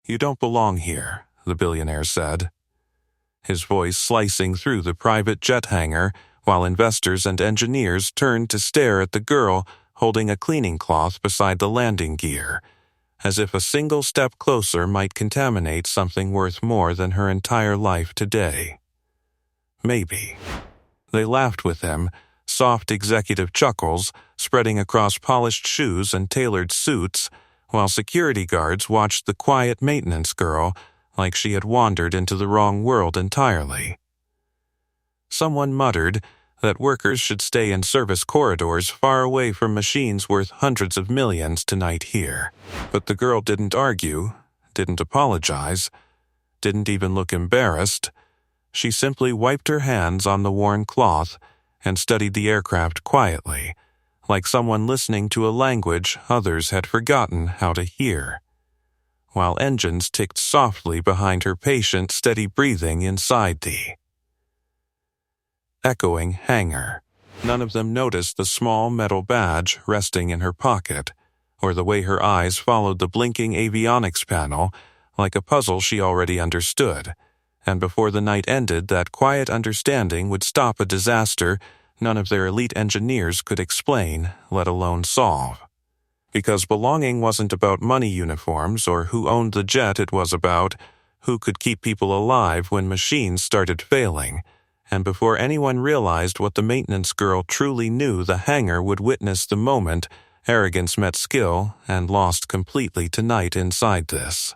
"You don't belong here," the billionaire said, his voice slicing through the private jet hangar while investors and engineers turned to stare at the girl holding a cleaning cloth beside the landing gear, as if a single step closer might contaminate something worth more than her entire life today. Maybe. They laughed with him, soft executive chuckles spreading across polished shoes and tailored suits, while security guards watched the quiet maintenance girl like she had wandered into the wrong world entirely. Someone muttered that workers should stay in service corridors far away from machines worth hundreds of millions tonight here. But the girl didn't argue, didn't apologize, didn't even look embarrassed. She simply wiped her hands on the worn cloth and studied the aircraft quietly, like someone listening to a language others had forgotten how to hear, while engines ticked softly behind her patient, steady breathing inside the echoing hangar. None of them noticed the small metal badge resting in her pocket, or the way her eyes followed the blinking avionics panel like a puzzle she already understood, and before the night ended that quiet understanding would stop a disaster none of their elite engineers could explain, let alone solve. Because belonging wasn't about money uniforms or who owned the jet, it was about who could keep people alive when machines started failing. And before anyone realized what the maintenance girl truly knew, the hangar would witness the moment arrogance met skill and lost completely tonight inside this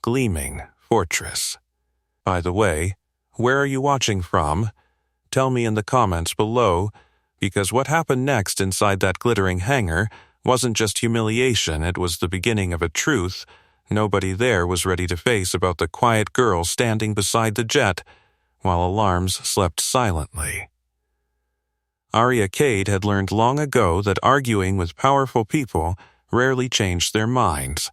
gleaming fortress. By the way, where are you watching from? Tell me in the comments below, because what happened next inside that glittering hangar wasn't just humiliation, it was the beginning of a truth nobody there was ready to face about the quiet girl standing beside the jet while alarms slept silently. Arya Cade had learned long ago that arguing with powerful people rarely changed their minds.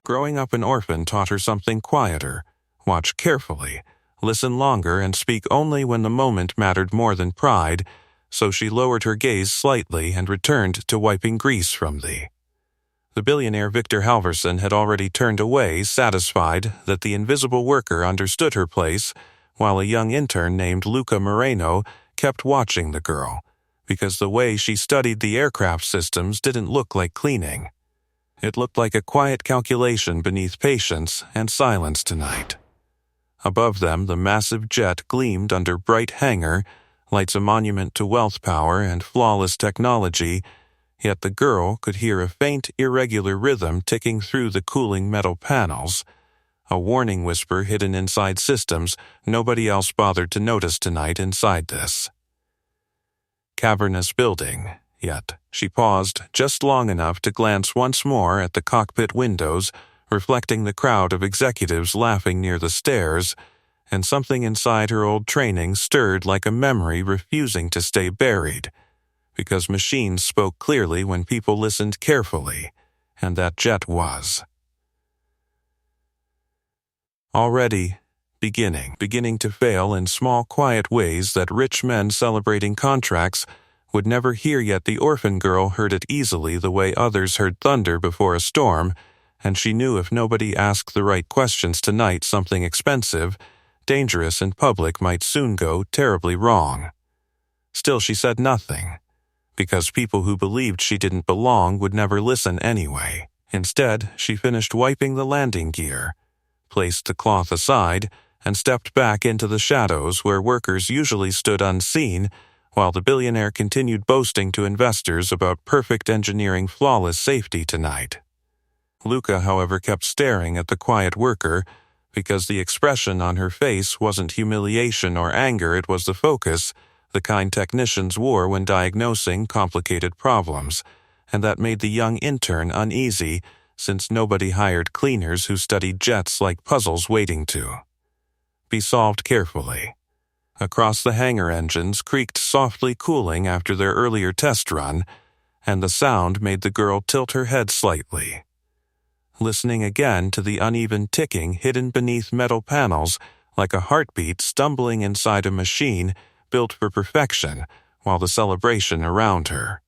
Growing up an orphan taught her something quieter: watch carefully, listen longer, and speak only when the moment mattered more than pride, so she lowered her gaze slightly and returned to wiping grease from The billionaire Victor Halverson had already turned away, satisfied that the invisible worker understood her place, while a young intern named Luca Moreno kept watching the girl, because the way she studied the aircraft systems didn't look like cleaning. It looked like a quiet calculation beneath patience and silence tonight. Above them, the massive jet gleamed under bright hangar, lights a monument to wealth power and flawless technology, yet the girl could hear a faint, irregular rhythm ticking through the cooling metal panels, a warning whisper hidden inside systems nobody else bothered to notice tonight inside this cavernous building. Yet she paused just long enough to glance once more at the cockpit windows, reflecting the crowd of executives laughing near the stairs, and something inside her old training stirred like a memory refusing to stay buried, because machines spoke clearly when people listened carefully, and that jet was already beginning to fail in small, quiet ways that rich men celebrating contracts would never hear. Yet the orphan girl heard it easily, the way others heard thunder before a storm, and she knew if nobody asked the right questions tonight, something expensive, dangerous, and public might soon go terribly wrong. Still, she said nothing, because people who believed she didn't belong would never listen anyway. Instead, she finished wiping the landing gear, placed the cloth aside, and stepped back into the shadows where workers usually stood unseen, while the billionaire continued boasting to investors about perfect engineering, flawless safety tonight. Luca, however, kept staring at the quiet worker, because the expression on her face wasn't humiliation or anger, it was the focus, the kind technicians wore when diagnosing complicated problems, and that made the young intern uneasy, since nobody hired cleaners who studied jets like puzzles waiting to be solved carefully. Across the hangar, engines creaked softly, cooling after their earlier test run, and the sound made the girl tilt her head slightly, listening again to the uneven ticking hidden beneath metal panels, like a heartbeat stumbling inside a machine built for perfection, while the celebration around her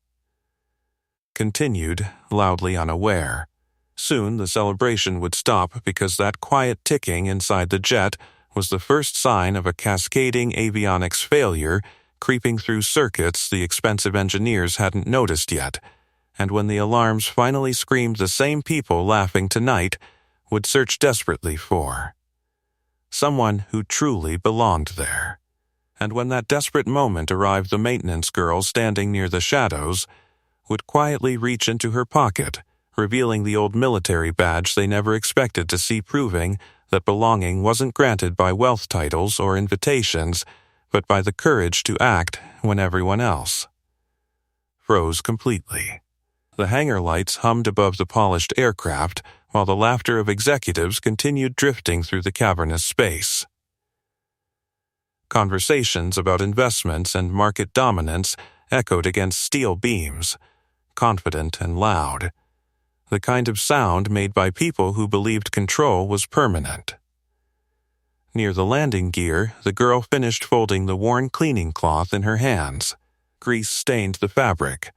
continued, loudly unaware. Soon the celebration would stop because that quiet ticking inside the jet was the first sign of a cascading avionics failure creeping through circuits the expensive engineers hadn't noticed yet, and when the alarms finally screamed, the same people laughing tonight would search desperately for someone who truly belonged there. And when that desperate moment arrived, the maintenance girl standing near the shadows would quietly reach into her pocket, revealing the old military badge they never expected to see, proving that belonging wasn't granted by wealth titles or invitations, but by the courage to act when everyone else froze completely. The hangar lights hummed above the polished aircraft, while the laughter of executives continued drifting through the cavernous space. Conversations about investments and market dominance echoed against steel beams, confident and loud, the kind of sound made by people who believed control was permanent. Near the landing gear, the girl finished folding the worn cleaning cloth in her hands. Grease stained the fabric,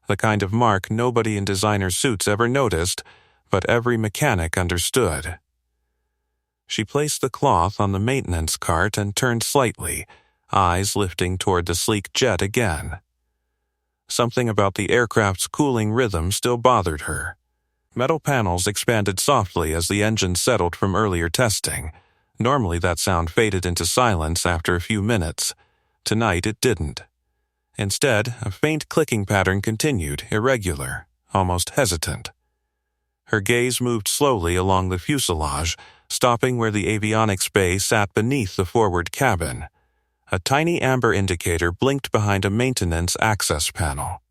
the kind of mark nobody in designer suits ever noticed, but every mechanic understood. She placed the cloth on the maintenance cart and turned slightly, eyes lifting toward the sleek jet again. Something about the aircraft's cooling rhythm still bothered her. Metal panels expanded softly as the engine settled from earlier testing. Normally that sound faded into silence after a few minutes. Tonight it didn't. Instead, a faint clicking pattern continued, irregular, almost hesitant. Her gaze moved slowly along the fuselage, stopping where the avionics bay sat beneath the forward cabin. A tiny amber indicator blinked behind a maintenance access panel.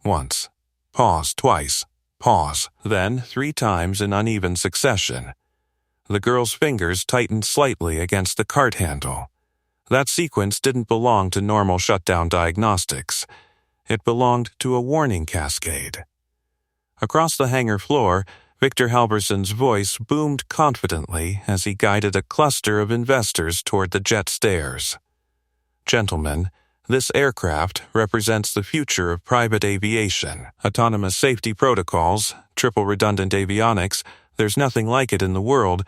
Once. Pause twice. Pause. Then 3 times in uneven succession. The girl's fingers tightened slightly against the cart handle. That sequence didn't belong to normal shutdown diagnostics. It belonged to a warning cascade. Across the hangar floor, Victor Halverson's voice boomed confidently as he guided a cluster of investors toward the jet stairs. Gentlemen, this aircraft represents the future of private aviation. Autonomous safety protocols, triple redundant avionics, there's nothing like it in the world.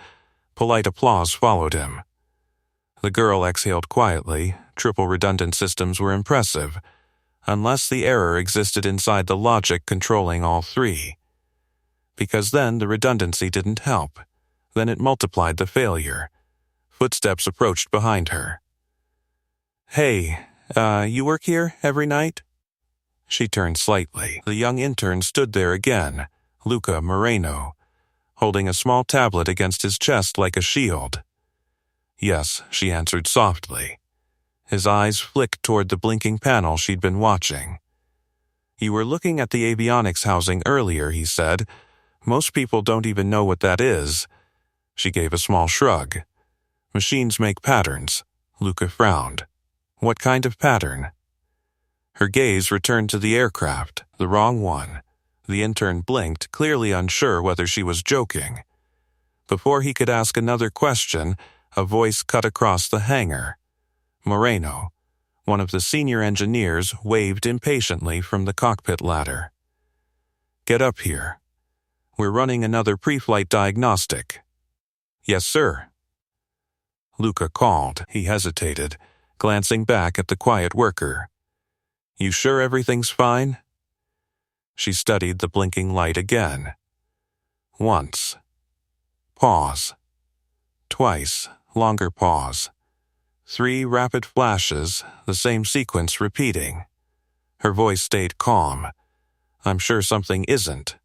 Polite applause followed him. The girl exhaled quietly. Triple redundant systems were impressive, unless the error existed inside the logic controlling all 3. Because then the redundancy didn't help. Then it multiplied the failure. Footsteps approached behind her. "Hey, you work here every night?" She turned slightly. The young intern stood there again, Luca Moreno, holding a small tablet against his chest like a shield. "Yes," she answered softly. His eyes flicked toward the blinking panel she'd been watching. "You were looking at the avionics housing earlier," he said. "Most people don't even know what that is." She gave a small shrug. "Machines make patterns." Luca frowned. "What kind of pattern?" Her gaze returned to the aircraft, the wrong one. The intern blinked, clearly unsure whether she was joking. Before he could ask another question, a voice cut across the hangar. Moreno, one of the senior engineers, waved impatiently from the cockpit ladder. "Get up here. We're running another pre-flight diagnostic." "Yes, sir." Luca called. He hesitated, glancing back at the quiet worker. "You sure everything's fine?" She studied the blinking light again. Once. Pause. Twice. Longer pause. 3 rapid flashes, the same sequence repeating. Her voice stayed calm. "I'm sure something isn't."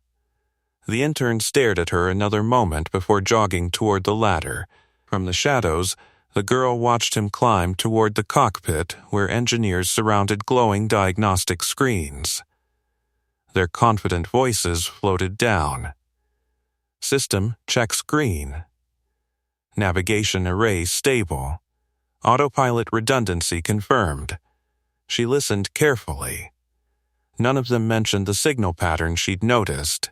The intern stared at her another moment before jogging toward the ladder. From the shadows, the girl watched him climb toward the cockpit where engineers surrounded glowing diagnostic screens. Their confident voices floated down. "System checks green. Navigation array stable. Autopilot redundancy confirmed." She listened carefully. None of them mentioned the signal pattern she'd noticed.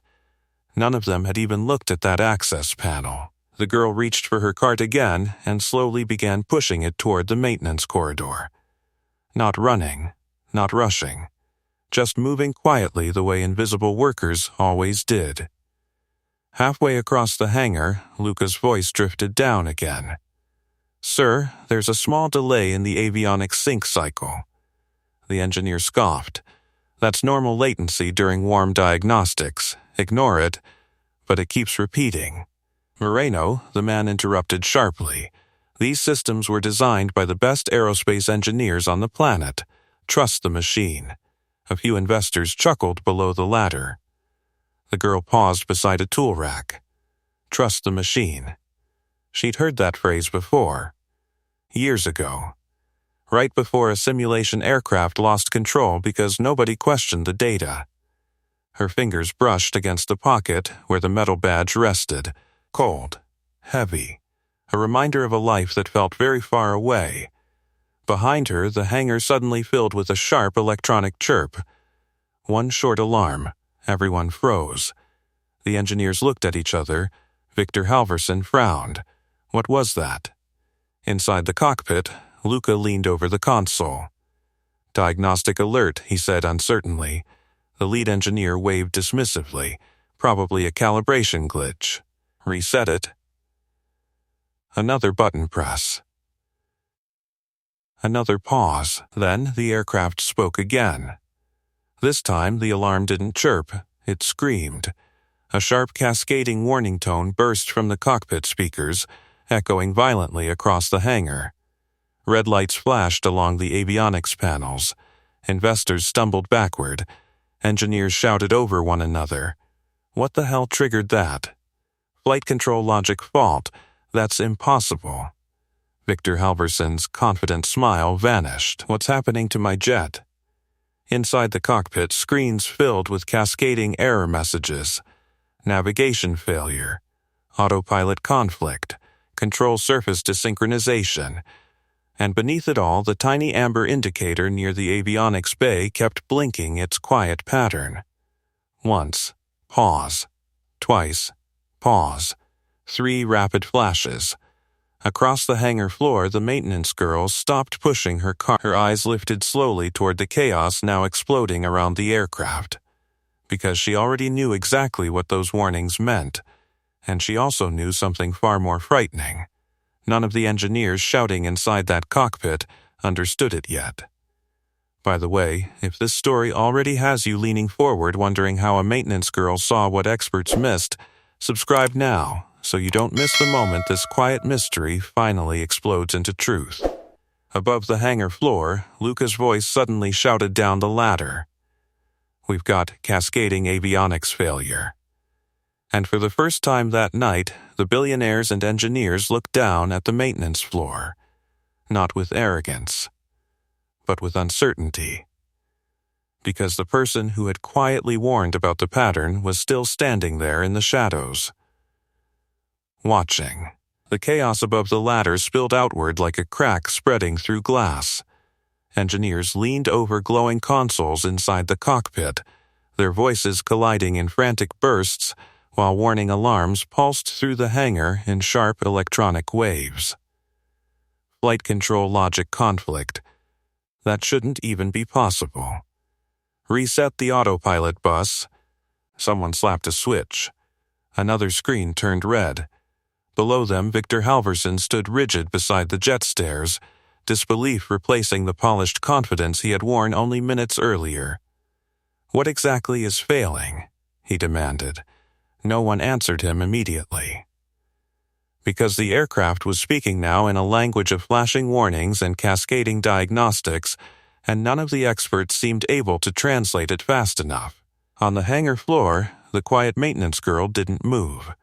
None of them had even looked at that access panel. The girl reached for her cart again and slowly began pushing it toward the maintenance corridor. Not running, not rushing, just moving quietly the way invisible workers always did. Halfway across the hangar, Luca's voice drifted down again. "Sir, there's a small delay in the avionics sync cycle." The engineer scoffed. "That's normal latency during warm diagnostics. Ignore it, but it keeps repeating." Moreno, the man, interrupted sharply. "These systems were designed by the best aerospace engineers on the planet. Trust the machine." A few investors chuckled below the ladder. The girl paused beside a tool rack. Trust the machine. She'd heard that phrase before. Years ago. Right before a simulation aircraft lost control because nobody questioned the data. Her fingers brushed against the pocket where the metal badge rested. Cold. Heavy. A reminder of a life that felt very far away. Behind her, the hangar suddenly filled with a sharp electronic chirp. One short alarm. Everyone froze. The engineers looked at each other. Victor Halverson frowned. What was that? Inside the cockpit, Luca leaned over the console. "Diagnostic alert," he said uncertainly. The lead engineer waved dismissively. "Probably a calibration glitch. Reset it." Another button press. Another pause. Then the aircraft spoke again. This time the alarm didn't chirp, it screamed. A sharp cascading warning tone burst from the cockpit speakers, echoing violently across the hangar. Red lights flashed along the avionics panels. Investors stumbled backward. Engineers shouted over one another. What the hell triggered that? Flight control logic fault. That's impossible. Victor Halverson's confident smile vanished. What's happening to my jet? Inside the cockpit, screens filled with cascading error messages. Navigation failure. Autopilot conflict. Control surface desynchronization. And beneath it all, the tiny amber indicator near the avionics bay kept blinking its quiet pattern. Once. Pause. Twice. Pause. 3 rapid flashes. Across the hangar floor, the maintenance girl stopped pushing her car. Her eyes lifted slowly toward the chaos now exploding around the aircraft. Because she already knew exactly what those warnings meant. And she also knew something far more frightening. None of the engineers shouting inside that cockpit understood it yet. By the way, if this story already has you leaning forward wondering how a maintenance girl saw what experts missed, subscribe now so you don't miss the moment this quiet mystery finally explodes into truth. Above the hangar floor, Luca's voice suddenly shouted down the ladder. "We've got cascading avionics failure." And for the first time that night, the billionaires and engineers looked down at the maintenance floor. Not with arrogance, but with uncertainty. Because the person who had quietly warned about the pattern was still standing there in the shadows. Watching. The chaos above the ladder spilled outward like a crack spreading through glass. Engineers leaned over glowing consoles inside the cockpit, their voices colliding in frantic bursts, while warning alarms pulsed through the hangar in sharp electronic waves. Flight control logic conflict. That shouldn't even be possible. Reset the autopilot bus. Someone slapped a switch. Another screen turned red. Below them, Victor Halverson stood rigid beside the jet stairs, disbelief replacing the polished confidence he had worn only minutes earlier. "What exactly is failing?" he demanded. No one answered him immediately. Because the aircraft was speaking now in a language of flashing warnings and cascading diagnostics, and none of the experts seemed able to translate it fast enough. On the hangar floor, the quiet maintenance girl didn't move.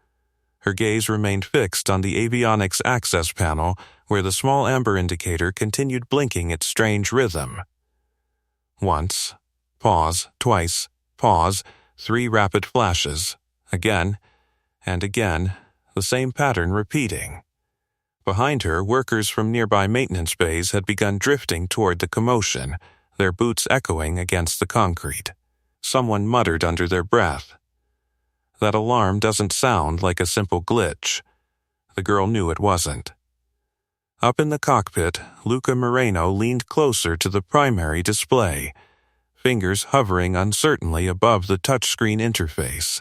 Her gaze remained fixed on the avionics access panel where the small amber indicator continued blinking its strange rhythm. Once. Pause. Twice. Pause. 3 rapid flashes. Again. And again. The same pattern repeating. Behind her, workers from nearby maintenance bays had begun drifting toward the commotion, their boots echoing against the concrete. Someone muttered under their breath. That alarm doesn't sound like a simple glitch. The girl knew it wasn't. Up in the cockpit, Luca Moreno leaned closer to the primary display, fingers hovering uncertainly above the touchscreen interface.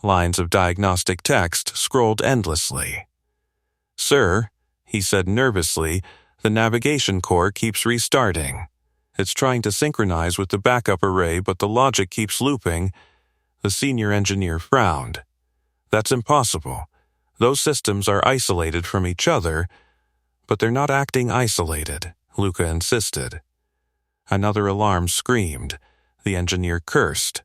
Lines of diagnostic text scrolled endlessly. "Sir," he said nervously, "the navigation core keeps restarting. It's trying to synchronize with the backup array, but the logic keeps looping." The senior engineer frowned. "That's impossible. Those systems are isolated from each other." "But they're not acting isolated," Luca insisted. Another alarm screamed. The engineer cursed.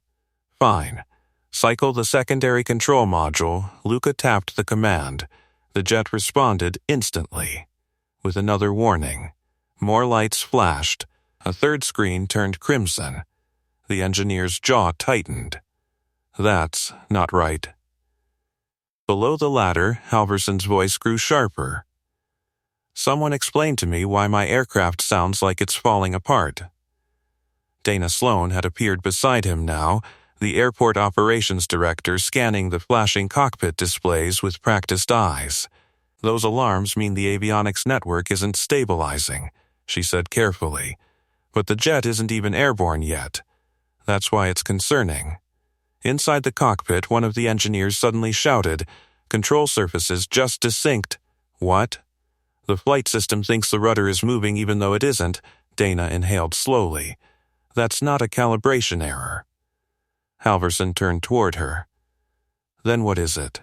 "Fine. Cycle the secondary control module." Luca tapped the command. The jet responded instantly. With another warning. More lights flashed. A third screen turned crimson. The engineer's jaw tightened. "That's not right." Below the ladder, Halverson's voice grew sharper. "Someone explain to me why my aircraft sounds like it's falling apart." Dana Sloan had appeared beside him now, the airport operations director scanning the flashing cockpit displays with practiced eyes. "Those alarms mean the avionics network isn't stabilizing," she said carefully. "But the jet isn't even airborne yet. That's why it's concerning." Inside the cockpit, one of the engineers suddenly shouted, "Control surfaces just desynced." "What?" "The flight system thinks the rudder is moving even though it isn't," Dana inhaled slowly. "That's not a calibration error." Halverson turned toward her. "Then what is it?"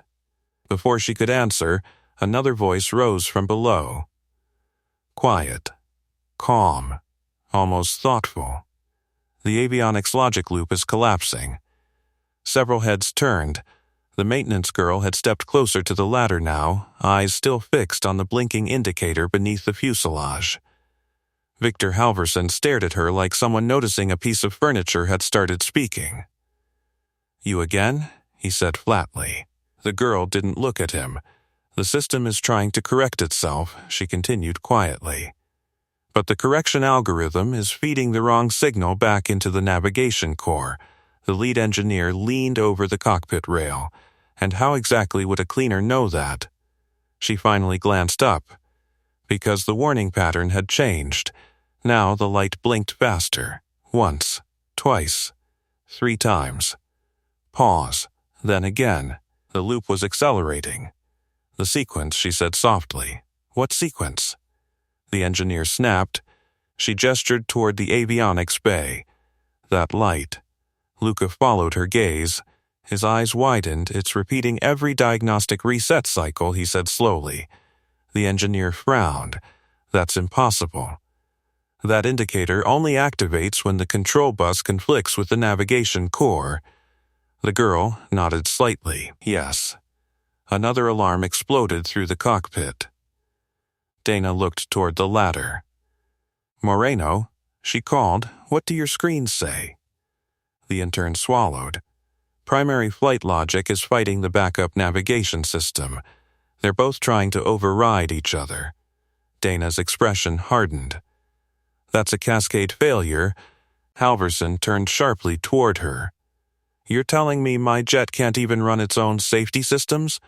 Before she could answer, another voice rose from below. Quiet. Calm. Almost thoughtful. "The avionics logic loop is collapsing." Several heads turned. The maintenance girl had stepped closer to the ladder now, eyes still fixed on the blinking indicator beneath the fuselage. Victor Halverson stared at her like someone noticing a piece of furniture had started speaking. "You again?" he said flatly. The girl didn't look at him. "The system is trying to correct itself," she continued quietly. "But the correction algorithm is feeding the wrong signal back into the navigation core." The lead engineer leaned over the cockpit rail. "And how exactly would a cleaner know that?" She finally glanced up. Because the warning pattern had changed. Now the light blinked faster. Once. Twice. 3 times. Pause. Then again. The loop was accelerating. "The sequence," she said softly. "What sequence?" The engineer snapped. She gestured toward the avionics bay. "That light." Luca followed her gaze. His eyes widened. "It's repeating every diagnostic reset cycle," he said slowly. The engineer frowned. "That's impossible. That indicator only activates when the control bus conflicts with the navigation core." The girl nodded slightly. "Yes." Another alarm exploded through the cockpit. Dana looked toward the ladder. "Moreno," she called, "what do your screens say?" The intern swallowed. Primary flight logic is fighting the backup navigation system. They're both trying to override each other. Dana's expression hardened. "That's a cascade failure." Halverson turned sharply toward her. "You're telling me my jet can't even run its own safety systems?"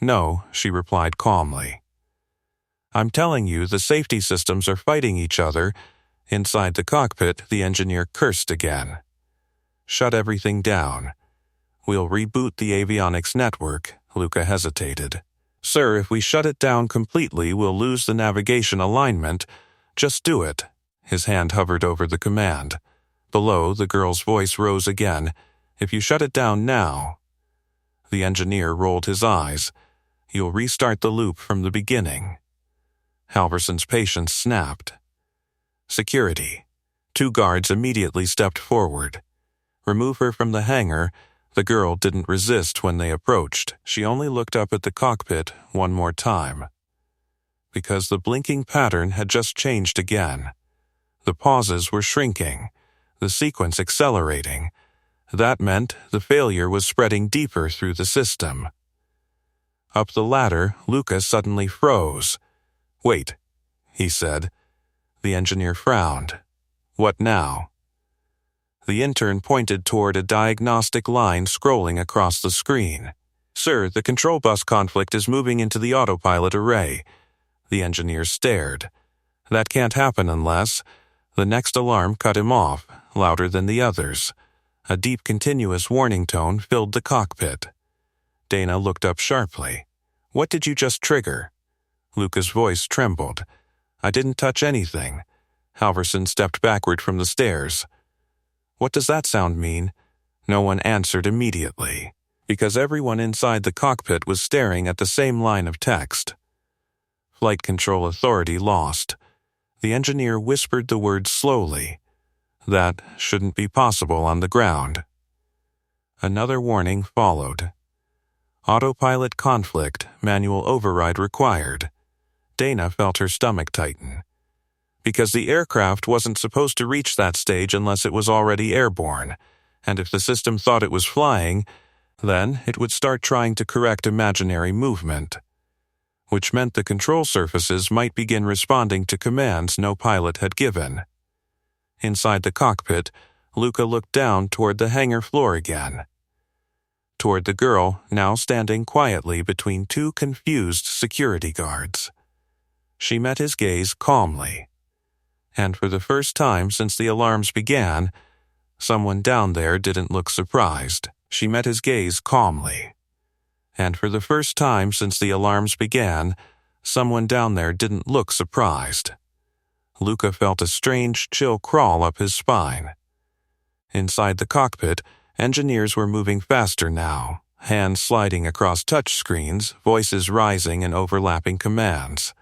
"No," she replied calmly. "I'm telling you the safety systems are fighting each other." Inside the cockpit, the engineer cursed again. "Shut everything down." "We'll reboot the avionics network." Luca hesitated. "Sir, if we shut it down completely, we'll lose the navigation alignment." "Just do it." His hand hovered over the command. Below, the girl's voice rose again. "If you shut it down now." The engineer rolled his eyes. "You'll restart the loop from the beginning." Halverson's patience snapped. Security. 2 guards immediately stepped forward. "Remove her from the hangar." The girl didn't resist when they approached. She only looked up at the cockpit one more time. Because the blinking pattern had just changed again. The pauses were shrinking, the sequence accelerating. That meant the failure was spreading deeper through the system. Up the ladder, Luca suddenly froze. "Wait," he said. The engineer frowned. "What now?" The intern pointed toward a diagnostic line scrolling across the screen. "Sir, the control bus conflict is moving into the autopilot array." The engineer stared. "That can't happen unless—" The next alarm cut him off, louder than the others. A deep continuous warning tone filled the cockpit. Dana looked up sharply. What did you just trigger? Luca's voice trembled. I didn't touch anything. Halverson stepped backward from the stairs. What does that sound mean? No one answered immediately, because everyone inside the cockpit was staring at the same line of text. Flight Control Authority lost. The engineer whispered the words slowly. That shouldn't be possible on the ground. Another warning followed. Autopilot conflict, manual override required. Dana felt her stomach tighten. Because the aircraft wasn't supposed to reach that stage unless it was already airborne, and if the system thought it was flying, then it would start trying to correct imaginary movement, which meant the control surfaces might begin responding to commands no pilot had given. Inside the cockpit, Luca looked down toward the hangar floor again. Toward the girl, now standing quietly between two confused security guards. She met his gaze calmly. And for the first time since the alarms began, someone down there didn't look surprised. She met his gaze calmly. And for the first time since the alarms began, someone down there didn't look surprised. Luca felt a strange chill crawl up his spine. Inside the cockpit, engineers were moving faster now, hands sliding across touchscreens, voices rising in overlapping commands.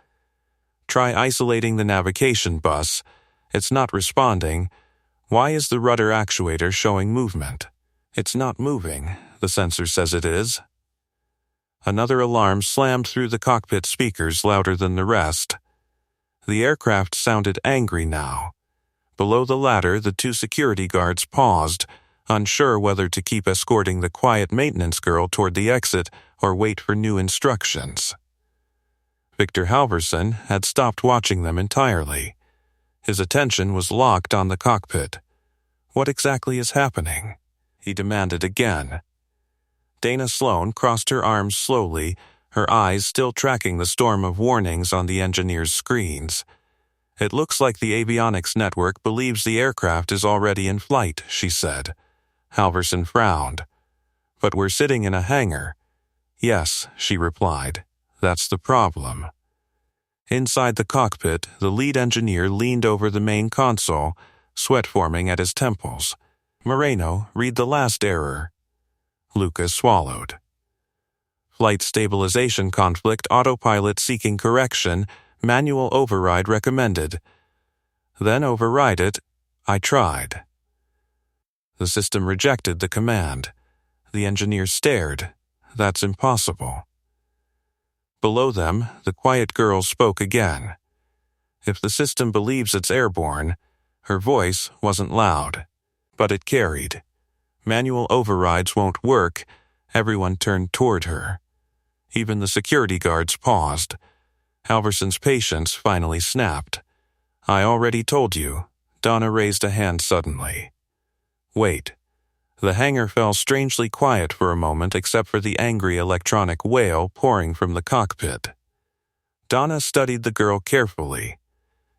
Try isolating the navigation bus. It's not responding. Why is the rudder actuator showing movement? It's not moving. The sensor says it is. Another alarm slammed through the cockpit speakers louder than the rest. The aircraft sounded angry now. Below the ladder, the two security guards paused, unsure whether to keep escorting the quiet maintenance girl toward the exit or wait for new instructions. Victor Halverson had stopped watching them entirely. His attention was locked on the cockpit. What exactly is happening? He demanded again. Dana Sloan crossed her arms slowly, her eyes still tracking the storm of warnings on the engineer's screens. It looks like the avionics network believes the aircraft is already in flight, she said. Halverson frowned. But we're sitting in a hangar. Yes, she replied. That's the problem. Inside the cockpit, the lead engineer leaned over the main console, sweat forming at his temples. Moreno, read the last error. Luca swallowed. Flight stabilization conflict, autopilot seeking correction, manual override recommended. Then override it. I tried. The system rejected the command. The engineer stared. That's impossible. Below them, the quiet girl spoke again. If the system believes it's airborne, her voice wasn't loud, but it carried. Manual overrides won't work. Everyone turned toward her. Even the security guards paused. Halverson's patience finally snapped. I already told you. Donna raised a hand suddenly. Wait. The hangar fell strangely quiet for a moment except for the angry electronic wail pouring from the cockpit. Donna studied the girl carefully.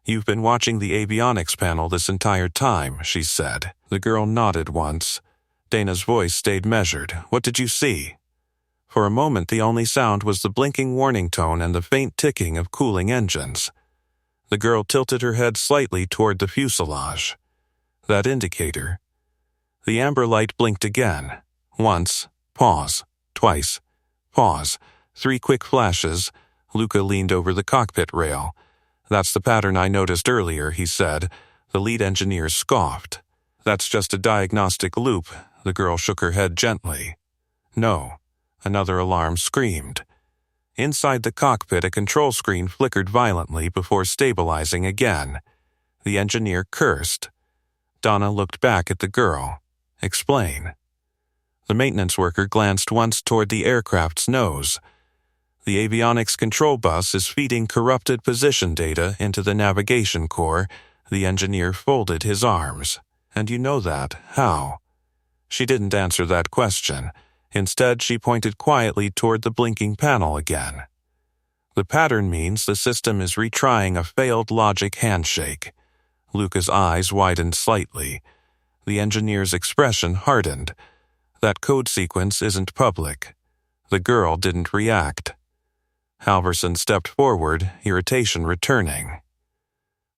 You've been watching the avionics panel this entire time, she said. The girl nodded once. Dana's voice stayed measured. What did you see? For a moment the only sound was the blinking warning tone and the faint ticking of cooling engines. The girl tilted her head slightly toward the fuselage. That indicator. The amber light blinked again. Once, pause, twice, pause, 3 quick flashes. Luca leaned over the cockpit rail. That's the pattern I noticed earlier, he said. The lead engineer scoffed. That's just a diagnostic loop. The girl shook her head gently. No. Another alarm screamed. Inside the cockpit, a control screen flickered violently before stabilizing again. The engineer cursed. Donna looked back at the girl. Explain. The maintenance worker glanced once toward the aircraft's nose. The avionics control bus is feeding corrupted position data into the navigation core. The engineer folded his arms. And you know that. How? She didn't answer that question. Instead, she pointed quietly toward the blinking panel again. The pattern means the system is retrying a failed logic handshake. Luca's eyes widened slightly. The engineer's expression hardened. That code sequence isn't public. The girl didn't react. Halverson stepped forward, irritation returning.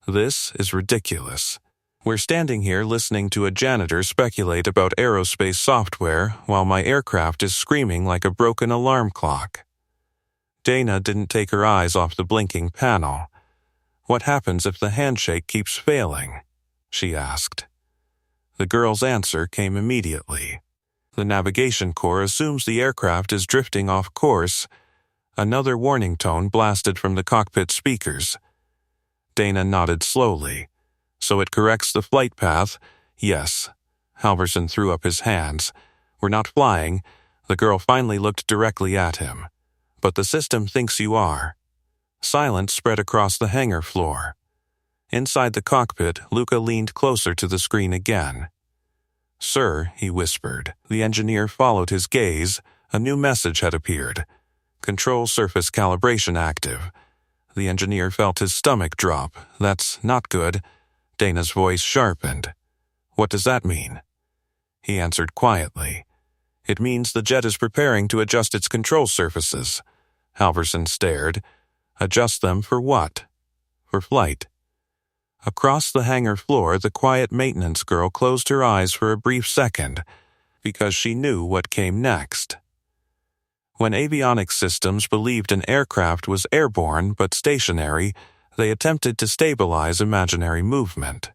This is ridiculous. We're standing here listening to a janitor speculate about aerospace software while my aircraft is screaming like a broken alarm clock. Dana didn't take her eyes off the blinking panel. What happens if the handshake keeps failing? She asked. The girl's answer came immediately. The navigation corps assumes the aircraft is drifting off course. Another warning tone blasted from the cockpit speakers. Dana nodded slowly. So it corrects the flight path? Yes. Halverson threw up his hands. We're not flying. The girl finally looked directly at him. But the system thinks you are. Silence spread across the hangar floor. Inside the cockpit, Luca leaned closer to the screen again. Sir, he whispered. The engineer followed his gaze. A new message had appeared. Control surface calibration active. The engineer felt his stomach drop. That's not good. Dana's voice sharpened. What does that mean? He answered quietly. It means the jet is preparing to adjust its control surfaces. Halverson stared. Adjust them for what? For flight. Across the hangar floor, the quiet maintenance girl closed her eyes for a brief second, because she knew what came next. When avionics systems believed an aircraft was airborne but stationary, they attempted to stabilize imaginary movement,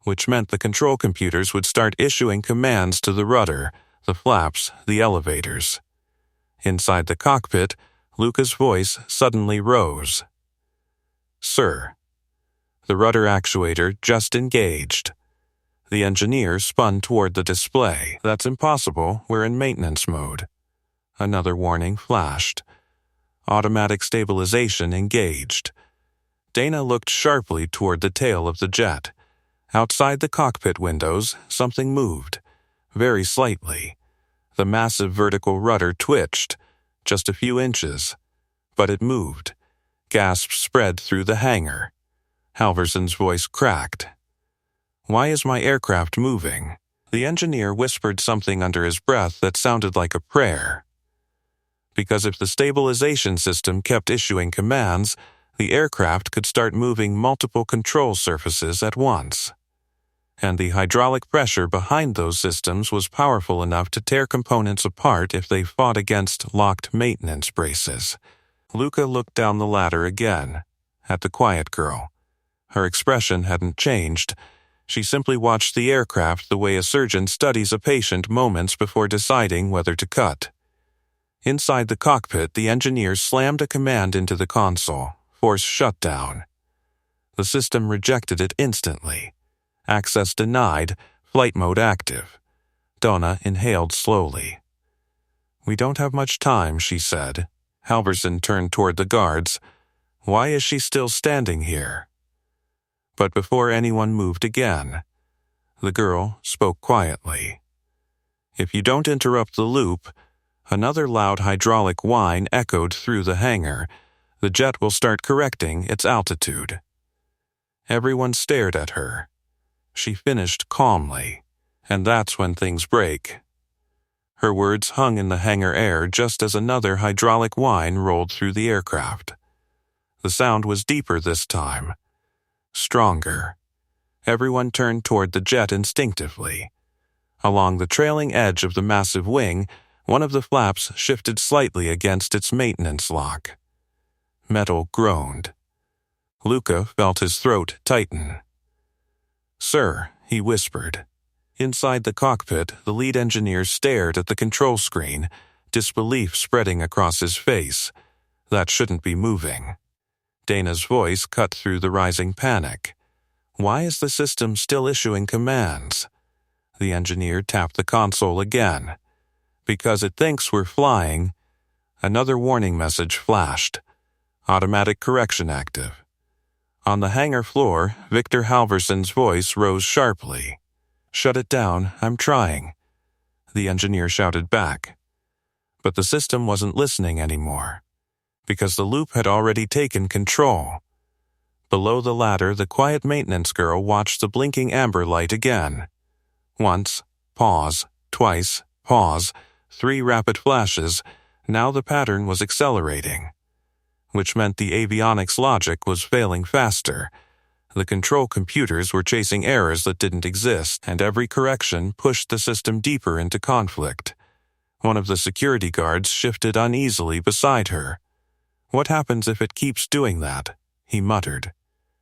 which meant the control computers would start issuing commands to the rudder, the flaps, the elevators. Inside the cockpit, Luca's voice suddenly rose. Sir. The rudder actuator just engaged. The engineer spun toward the display. That's impossible, we're in maintenance mode. Another warning flashed. Automatic stabilization engaged. Dana looked sharply toward the tail of the jet. Outside the cockpit windows, something moved, very slightly. The massive vertical rudder twitched, just a few inches. But it moved. Gasps spread through the hangar. Halverson's voice cracked. Why is my aircraft moving? The engineer whispered something under his breath that sounded like a prayer. Because if the stabilization system kept issuing commands, the aircraft could start moving multiple control surfaces at once. And the hydraulic pressure behind those systems was powerful enough to tear components apart if they fought against locked maintenance braces. Luca looked down the ladder again, at the quiet girl. Her expression hadn't changed. She simply watched the aircraft the way a surgeon studies a patient moments before deciding whether to cut. Inside the cockpit, the engineer slammed a command into the console. Force shutdown. The system rejected it instantly. Access denied, flight mode active. Donna inhaled slowly. We don't have much time, she said. Halverson turned toward the guards. Why is she still standing here? But before anyone moved again, the girl spoke quietly. If you don't interrupt the loop, another loud hydraulic whine echoed through the hangar. The jet will start correcting its altitude. Everyone stared at her. She finished calmly, and that's when things break. Her words hung in the hangar air just as another hydraulic whine rolled through the aircraft. The sound was deeper this time. Stronger. Everyone turned toward the jet instinctively. Along the trailing edge of the massive wing, one of the flaps shifted slightly against its maintenance lock. Metal groaned. Luca felt his throat tighten. Sir, he whispered. Inside the cockpit, the lead engineer stared at the control screen, disbelief spreading across his face. That shouldn't be moving. Dana's voice cut through the rising panic. Why is the system still issuing commands? The engineer tapped the console again. Because it thinks we're flying. Another warning message flashed. Automatic correction active. On the hangar floor, Victor Halverson's voice rose sharply. Shut it down, I'm trying. The engineer shouted back. But the system wasn't listening anymore, because the loop had already taken control. Below the ladder, the quiet maintenance girl watched the blinking amber light again. Once, pause, twice, pause, 3 rapid flashes. Now the pattern was accelerating, which meant the avionics logic was failing faster. The control computers were chasing errors that didn't exist, and every correction pushed the system deeper into conflict. One of the security guards shifted uneasily beside her. "What happens if it keeps doing that?" he muttered.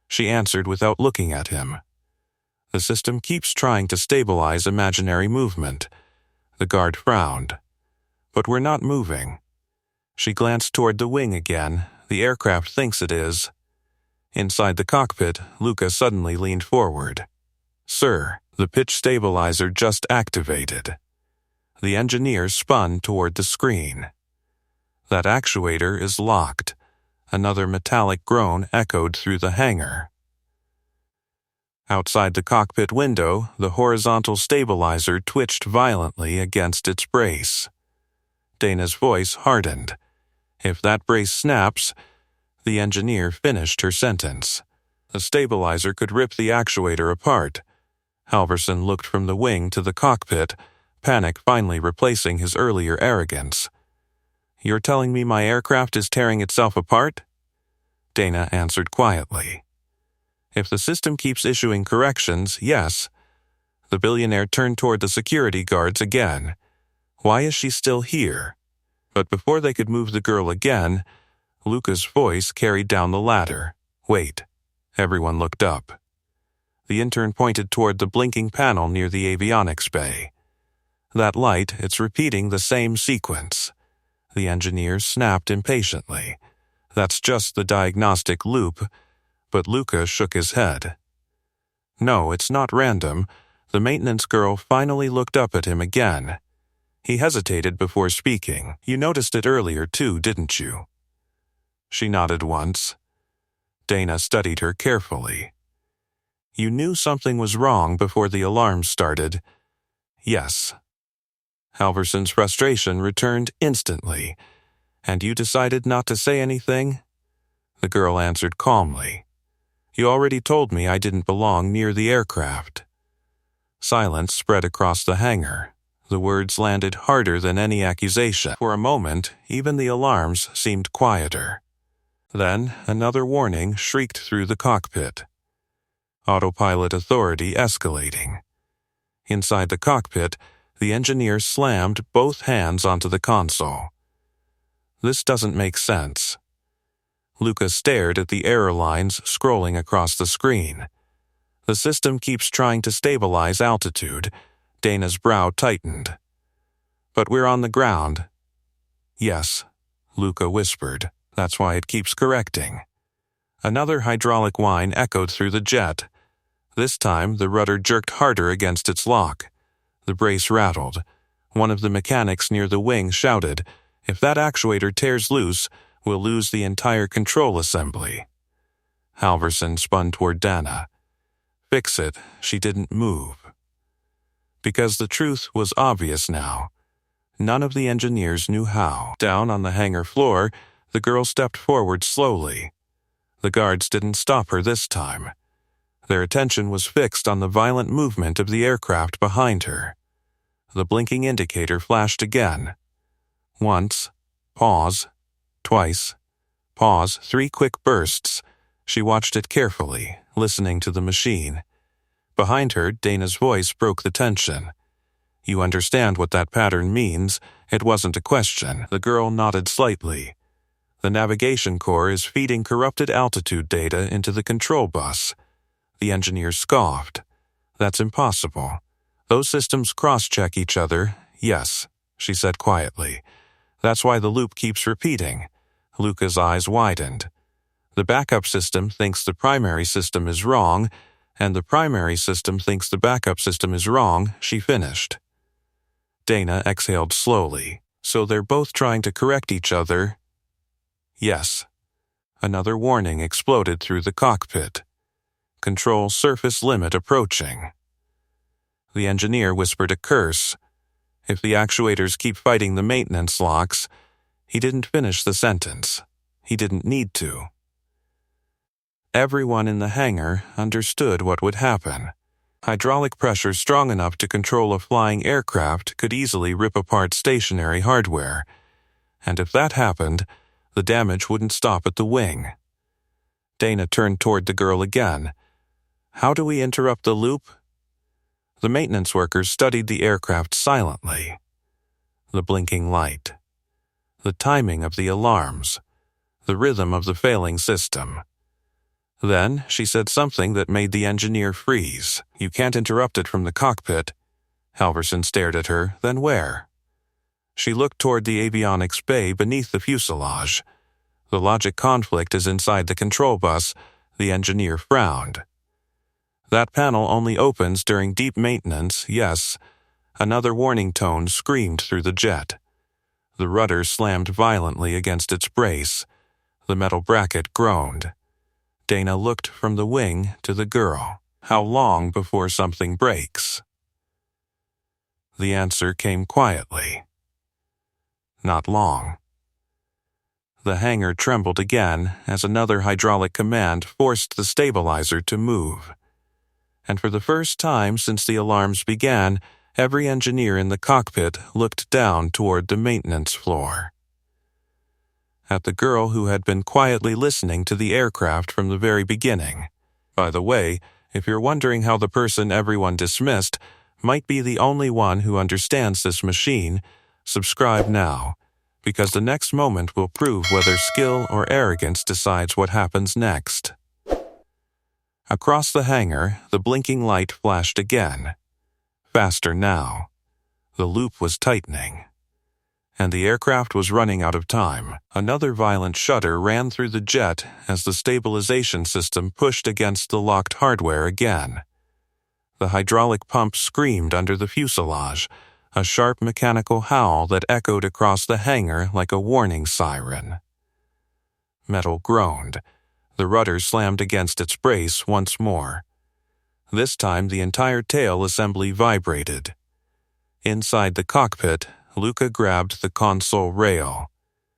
She answered without looking at him. "The system keeps trying to stabilize imaginary movement." The guard frowned. "But we're not moving." She glanced toward the wing again. "The aircraft thinks it is." Inside the cockpit, Luca suddenly leaned forward. "Sir, the pitch stabilizer just activated." The engineer spun toward the screen. "That actuator is locked." Another metallic groan echoed through the hangar. Outside the cockpit window, the horizontal stabilizer twitched violently against its brace. Dana's voice hardened. "If that brace snaps..." The engineer finished her sentence. "The stabilizer could rip the actuator apart." Halverson looked from the wing to the cockpit, panic finally replacing his earlier arrogance. "You're telling me my aircraft is tearing itself apart?" Dana answered quietly. "If the system keeps issuing corrections, yes." The billionaire turned toward the security guards again. "Why is she still here?" But before they could move the girl again, Luca's voice carried down the ladder. "Wait." Everyone looked up. The intern pointed toward the blinking panel near the avionics bay. "That light, it's repeating the same sequence." The engineer snapped impatiently. "That's just the diagnostic loop." But Luca shook his head. "No, it's not random." The maintenance girl finally looked up at him again. He hesitated before speaking. "You noticed it earlier too, didn't you?" She nodded once. Dana studied her carefully. "You knew something was wrong before the alarm started?" "Yes." Halverson's frustration returned instantly. "And you decided not to say anything?" The girl answered calmly. "You already told me I didn't belong near the aircraft." Silence spread across the hangar. The words landed harder than any accusation. For a moment, even the alarms seemed quieter. Then, another warning shrieked through the cockpit. Autopilot authority escalating. Inside the cockpit, the engineer slammed both hands onto the console. "This doesn't make sense." Luca stared at the error lines scrolling across the screen. "The system keeps trying to stabilize altitude." Dana's brow tightened. "But we're on the ground." "Yes," Luca whispered. "That's why it keeps correcting." Another hydraulic whine echoed through the jet. This time, the rudder jerked harder against its lock. The brace rattled. One of the mechanics near the wing shouted, "If that actuator tears loose, we'll lose the entire control assembly." Halverson spun toward Dana. "Fix it." She didn't move. Because the truth was obvious now. None of the engineers knew how. Down on the hangar floor, the girl stepped forward slowly. The guards didn't stop her this time. Their attention was fixed on the violent movement of the aircraft behind her. The blinking indicator flashed again. Once. Pause. Twice. Pause. 3 quick bursts. She watched it carefully, listening to the machine. Behind her, Dana's voice broke the tension. "You understand what that pattern means?" It wasn't a question. The girl nodded slightly. "The navigation core is feeding corrupted altitude data into the control bus." The engineer scoffed. "That's impossible. Those systems cross-check each other." "Yes," she said quietly. "That's why the loop keeps repeating." Luca's eyes widened. "The backup system thinks the primary system is wrong, and the primary system thinks the backup system is wrong," she finished. Dana exhaled slowly. "So they're both trying to correct each other?" "Yes." Another warning exploded through the cockpit. "Control surface limit approaching." The engineer whispered a curse. "If the actuators keep fighting the maintenance locks..." He didn't finish the sentence. He didn't need to. Everyone in the hangar understood what would happen. Hydraulic pressure strong enough to control a flying aircraft could easily rip apart stationary hardware. And if that happened, the damage wouldn't stop at the wing. Dana turned toward the girl again. How do we interrupt the loop? The maintenance workers studied the aircraft silently. The blinking light. The timing of the alarms. The rhythm of the failing system. Then she said something that made the engineer freeze. You can't interrupt it from the cockpit. Halverson stared at her, then where? She looked toward the avionics bay beneath the fuselage. The logic conflict is inside the control bus. The engineer frowned. That panel only opens during deep maintenance, yes. Another warning tone screamed through the jet. The rudder slammed violently against its brace. The metal bracket groaned. Dana looked from the wing to the girl. How long before something breaks? The answer came quietly. Not long. The hangar trembled again as another hydraulic command forced the stabilizer to move. And for the first time since the alarms began, every engineer in the cockpit looked down toward the maintenance floor. At the girl who had been quietly listening to the aircraft from the very beginning. By the way, if you're wondering how the person everyone dismissed might be the only one who understands this machine, subscribe now, because the next moment will prove whether skill or arrogance decides what happens next. Across the hangar, the blinking light flashed again. Faster now. The loop was tightening. And the aircraft was running out of time. Another violent shudder ran through the jet as the stabilization system pushed against the locked hardware again. The hydraulic pump screamed under the fuselage, a sharp mechanical howl that echoed across the hangar like a warning siren. Metal groaned. The rudder slammed against its brace once more. This time the entire tail assembly vibrated. Inside the cockpit, Luca grabbed the console rail.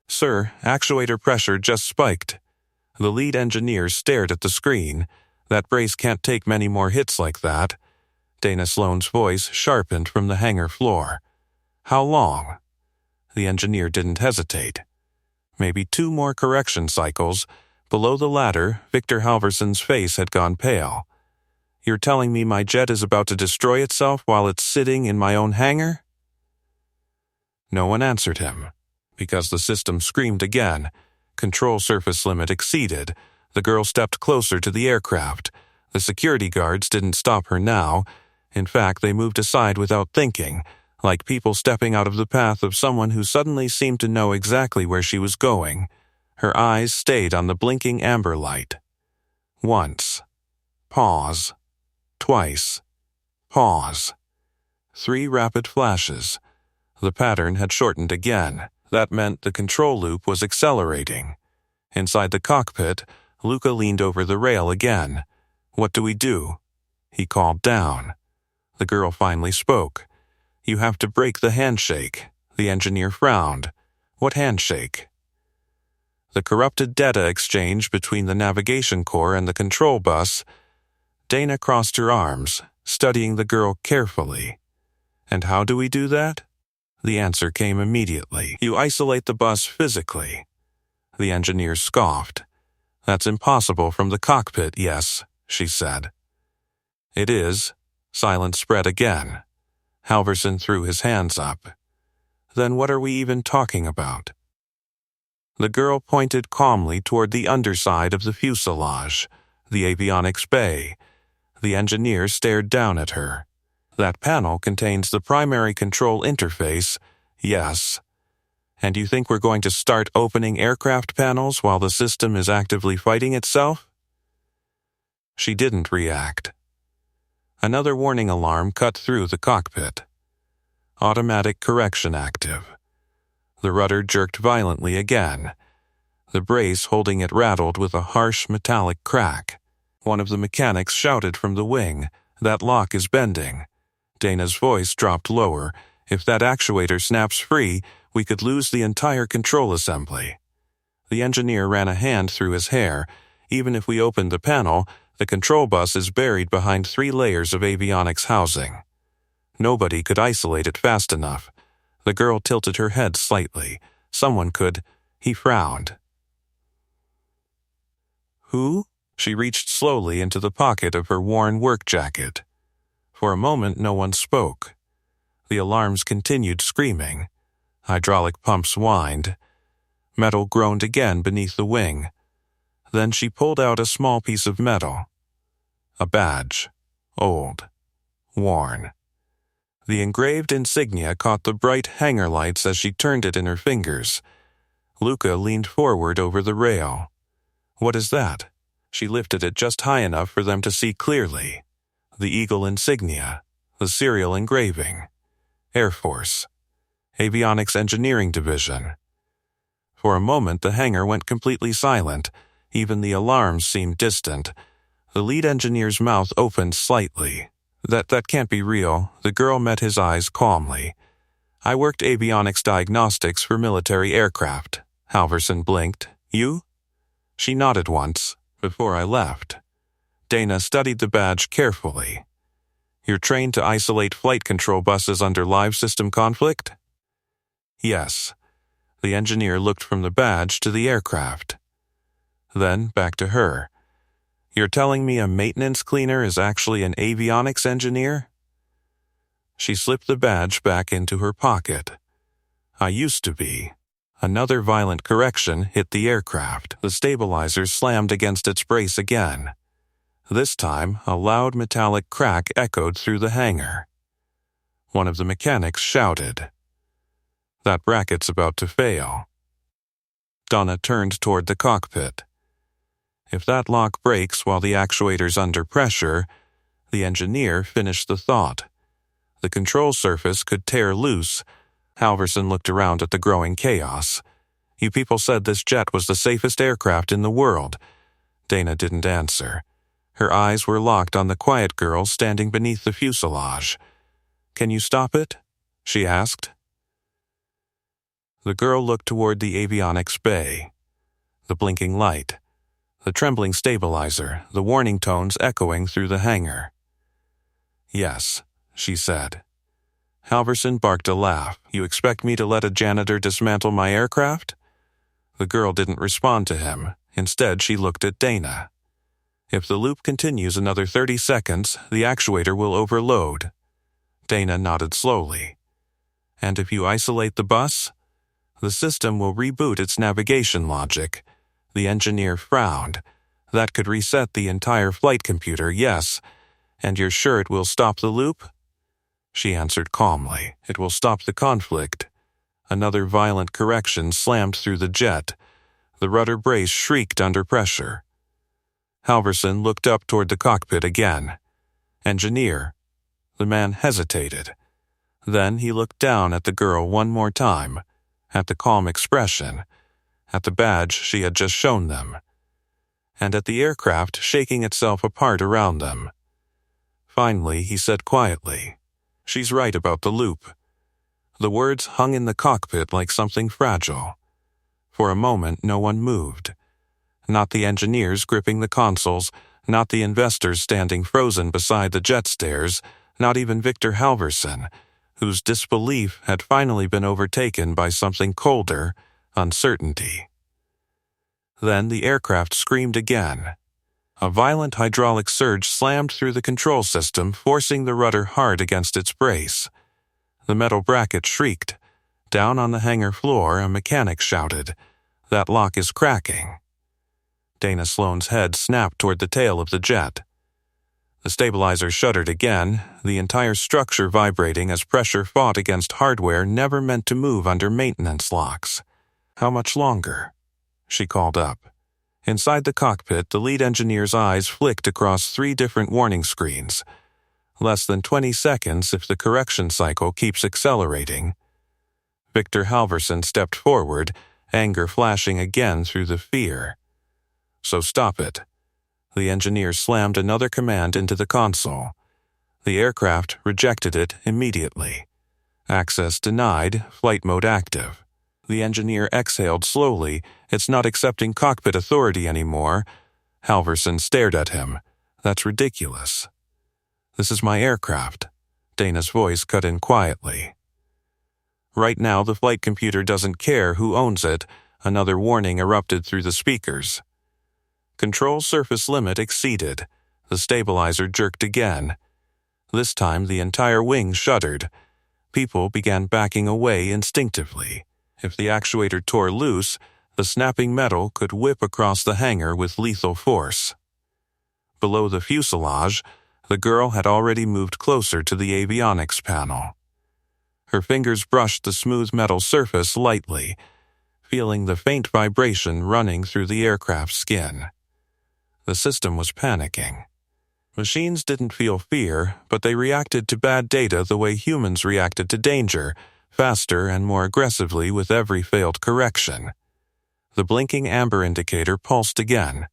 Sir, actuator pressure just spiked. The lead engineer stared at the screen. That brace can't take many more hits like that. Dana Sloan's voice sharpened from the hangar floor. How long? The engineer didn't hesitate. Maybe 2 more correction cycles. Below the ladder, Victor Halverson's face had gone pale. You're telling me my jet is about to destroy itself while it's sitting in my own hangar? No one answered him. Because the system screamed again. Control surface limit exceeded. The girl stepped closer to the aircraft. The security guards didn't stop her now. In fact, they moved aside without thinking, like people stepping out of the path of someone who suddenly seemed to know exactly where she was going. Her eyes stayed on the blinking amber light. Once. Pause. Twice. Pause. 3 rapid flashes. The pattern had shortened again. That meant the control loop was accelerating. Inside the cockpit, Luca leaned over the rail again. What do we do? He called down. The girl finally spoke. You have to break the handshake. The engineer frowned. What handshake? The corrupted data exchange between the navigation core and the control bus. Dana crossed her arms, studying the girl carefully. And how do we do that? The answer came immediately. You isolate the bus physically. The engineer scoffed. That's impossible from the cockpit, yes, she said. It is. Silence spread again. Halverson threw his hands up. Then what are we even talking about? The girl pointed calmly toward the underside of the fuselage, the avionics bay. The engineer stared down at her. That panel contains the primary control interface, yes. And you think we're going to start opening aircraft panels while the system is actively fighting itself? She didn't react. Another warning alarm cut through the cockpit. Automatic correction active. The rudder jerked violently again. The brace holding it rattled with a harsh metallic crack. One of the mechanics shouted from the wing, "That lock is bending." Dana's voice dropped lower. If that actuator snaps free, we could lose the entire control assembly. The engineer ran a hand through his hair. Even if we opened the panel, the control bus is buried behind 3 layers of avionics housing. Nobody could isolate it fast enough. The girl tilted her head slightly. Someone could. He frowned. Who? She reached slowly into the pocket of her worn work jacket. For a moment, no one spoke. The alarms continued screaming. Hydraulic pumps whined. Metal groaned again beneath the wing. Then she pulled out a small piece of metal. A badge. Old. Worn. The engraved insignia caught the bright hanger lights as she turned it in her fingers. Luca leaned forward over the rail. What is that? She lifted it just high enough for them to see clearly. The eagle insignia. The serial engraving. Air Force. Avionics Engineering Division. For a moment the hangar went completely silent. Even the alarms seemed distant. The lead engineer's mouth opened slightly. That can't be real. The girl met his eyes calmly. I worked avionics diagnostics for military aircraft. Halverson blinked. You? She nodded once, before I left. Dana studied the badge carefully. You're trained to isolate flight control buses under live system conflict? Yes. The engineer looked from the badge to the aircraft. Then back to her. You're telling me a maintenance cleaner is actually an avionics engineer? She slipped the badge back into her pocket. I used to be. Another violent correction hit the aircraft. The stabilizer slammed against its brace again. This time, a loud metallic crack echoed through the hangar. One of the mechanics shouted. That bracket's about to fail. Donna turned toward the cockpit. If that lock breaks while the actuator's under pressure, the engineer finished the thought. The control surface could tear loose. Halverson looked around at the growing chaos. You people said this jet was the safest aircraft in the world. Dana didn't answer. Her eyes were locked on the quiet girl standing beneath the fuselage. Can you stop it? She asked. The girl looked toward the avionics bay. The blinking light. The trembling stabilizer, the warning tones echoing through the hangar. Yes, she said. Halverson barked a laugh. You expect me to let a janitor dismantle my aircraft? The girl didn't respond to him. Instead, she looked at Dana. If the loop continues another 30 seconds, the actuator will overload. Dana nodded slowly. And if you isolate the bus? The system will reboot its navigation logic. The engineer frowned. That could reset the entire flight computer, yes. And you're sure it will stop the loop? She answered calmly. It will stop the conflict. Another violent correction slammed through the jet. The rudder brace shrieked under pressure. Halverson looked up toward the cockpit again. Engineer. The man hesitated. Then he looked down at the girl one more time, at the calm expression, at the badge she had just shown them, and at the aircraft shaking itself apart around them. Finally, he said quietly, She's right about the loop. The words hung in the cockpit like something fragile. For a moment, no one moved. Not the engineers gripping the consoles, not the investors standing frozen beside the jet stairs, not even Victor Halverson, whose disbelief had finally been overtaken by something colder, uncertainty. Then the aircraft screamed again. A violent hydraulic surge slammed through the control system, forcing the rudder hard against its brace. The metal bracket shrieked. Down on the hangar floor, a mechanic shouted, That lock is cracking. Dana Sloan's head snapped toward the tail of the jet. The stabilizer shuddered again, the entire structure vibrating as pressure fought against hardware never meant to move under maintenance locks. How much longer? She called up. Inside the cockpit, the lead engineer's eyes flicked across 3 different warning screens. Less than 20 seconds if the correction cycle keeps accelerating. Victor Halverson stepped forward, anger flashing again through the fear. So stop it. The engineer slammed another command into the console. The aircraft rejected it immediately. Access denied, flight mode active. The engineer exhaled slowly. It's not accepting cockpit authority anymore. Halverson stared at him. That's ridiculous. This is my aircraft. Dana's voice cut in quietly. Right now the flight computer doesn't care who owns it, another warning erupted through the speakers. Control surface limit exceeded. The stabilizer jerked again. This time the entire wing shuddered. People began backing away instinctively. If the actuator tore loose, the snapping metal could whip across the hangar with lethal force. Below the fuselage, the girl had already moved closer to the avionics panel. Her fingers brushed the smooth metal surface lightly, feeling the faint vibration running through the aircraft's skin. The system was panicking. Machines didn't feel fear, but they reacted to bad data the way humans reacted to danger, faster and more aggressively with every failed correction. The blinking amber indicator pulsed again.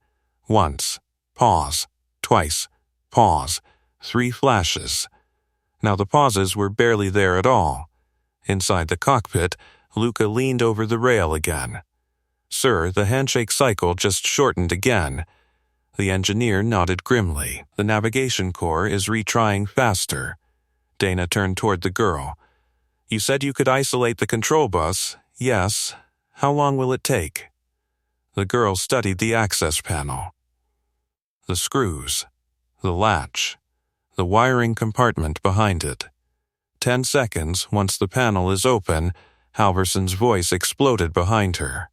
Once. Pause. Twice. Pause. 3 flashes. Now the pauses were barely there at all. Inside the cockpit, Luca leaned over the rail again. "Sir, the handshake cycle just shortened again." The engineer nodded grimly. "The navigation core is retrying faster." Dana turned toward the girl. "You said you could isolate the control bus." "Yes. How long will it take?" The girl studied the access panel. The screws. The latch. The wiring compartment behind it. 10 seconds, once the panel is open, Halverson's voice exploded behind her.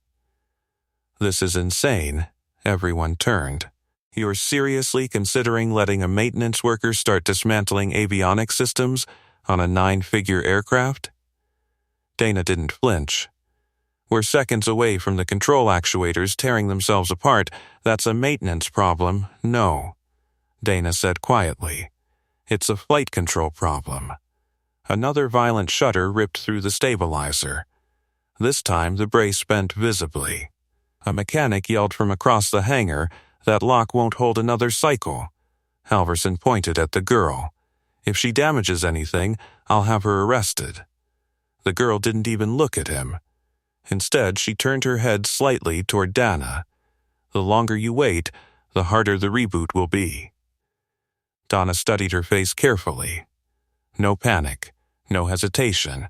"This is insane." Everyone turned. "You're seriously considering letting a maintenance worker start dismantling avionics systems on a 9-figure aircraft?" Dana didn't flinch. "We're seconds away from the control actuators tearing themselves apart. That's a maintenance problem." "No," Dana said quietly. "It's a flight control problem." Another violent shudder ripped through the stabilizer. This time the brace bent visibly. A mechanic yelled from across the hangar, "That lock won't hold another cycle." Halverson pointed at the girl. "If she damages anything, I'll have her arrested." The girl didn't even look at him. Instead, she turned her head slightly toward Dana. "The longer you wait, the harder the reboot will be." Dana studied her face carefully. No panic, no hesitation,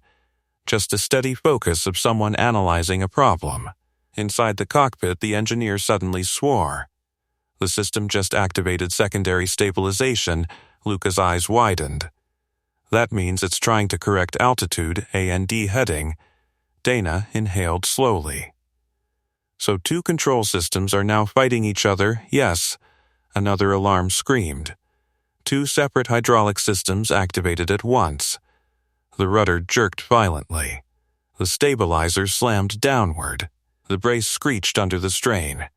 just a steady focus of someone analyzing a problem. Inside the cockpit, the engineer suddenly swore. The system just activated secondary stabilization. Luca's eyes widened. "That means it's trying to correct altitude, A&D heading." Dana inhaled slowly. "So 2 control systems are now fighting each other?" "Yes," another alarm screamed. 2 separate hydraulic systems activated at once. The rudder jerked violently. The stabilizer slammed downward. The brace screeched under the strain.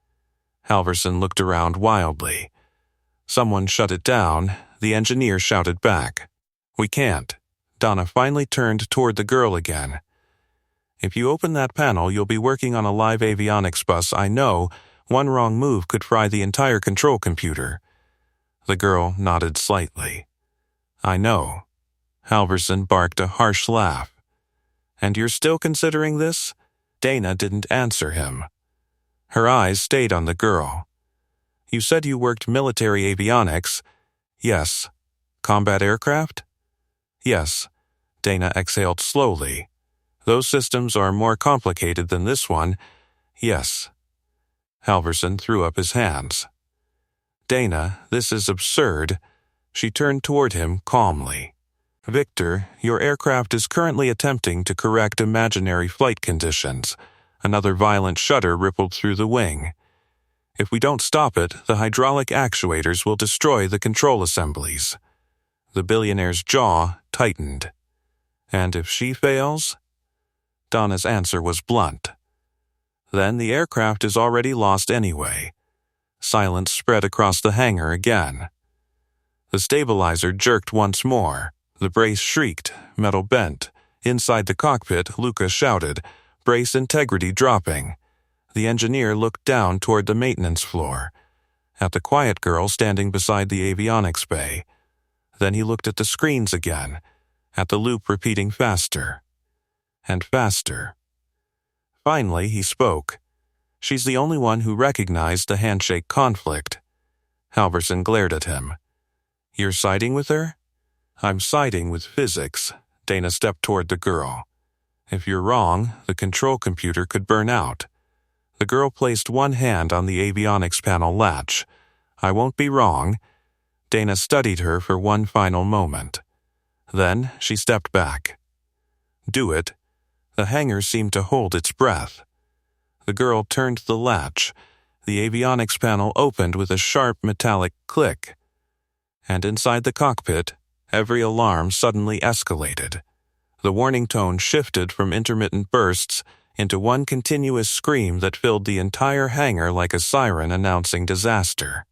Halverson looked around wildly. Someone shut it down. The engineer shouted back. "We can't." Dana finally turned toward the girl again. "If you open that panel, you'll be working on a live avionics bus. I know. One wrong move could fry the entire control computer." The girl nodded slightly. "I know." Halverson barked a harsh laugh. "And you're still considering this?" Dana didn't answer him. Her eyes stayed on the girl. "You said you worked military avionics." "Yes." "Combat aircraft?" "Yes." Dana exhaled slowly. "Those systems are more complicated than this one." "Yes." Halverson threw up his hands. "Dana, this is absurd." She turned toward him calmly. "Victor, your aircraft is currently attempting to correct imaginary flight conditions." Another violent shudder rippled through the wing. "If we don't stop it, the hydraulic actuators will destroy the control assemblies." The billionaire's jaw tightened. "And if she fails?" Donna's answer was blunt. "Then the aircraft is already lost anyway." Silence spread across the hangar again. The stabilizer jerked once more. The brace shrieked, metal bent. Inside the cockpit, Luca shouted, "Brace integrity dropping." The engineer looked down toward the maintenance floor, at the quiet girl standing beside the avionics bay. Then he looked at the screens again, at the loop repeating faster and faster. Finally, he spoke. "She's the only one who recognized the handshake conflict." Halverson glared at him. "You're siding with her?" "I'm siding with physics." Dana stepped toward the girl. If you're wrong, the control computer could burn out. The girl placed one hand on the avionics panel latch. I won't be wrong. Dana studied her for one final moment. Then she stepped back. Do it. The hangar seemed to hold its breath. The girl turned the latch. The avionics panel opened with a sharp metallic click. And inside the cockpit, every alarm suddenly escalated. The warning tone shifted from intermittent bursts into one continuous scream that filled the entire hangar like a siren announcing disaster.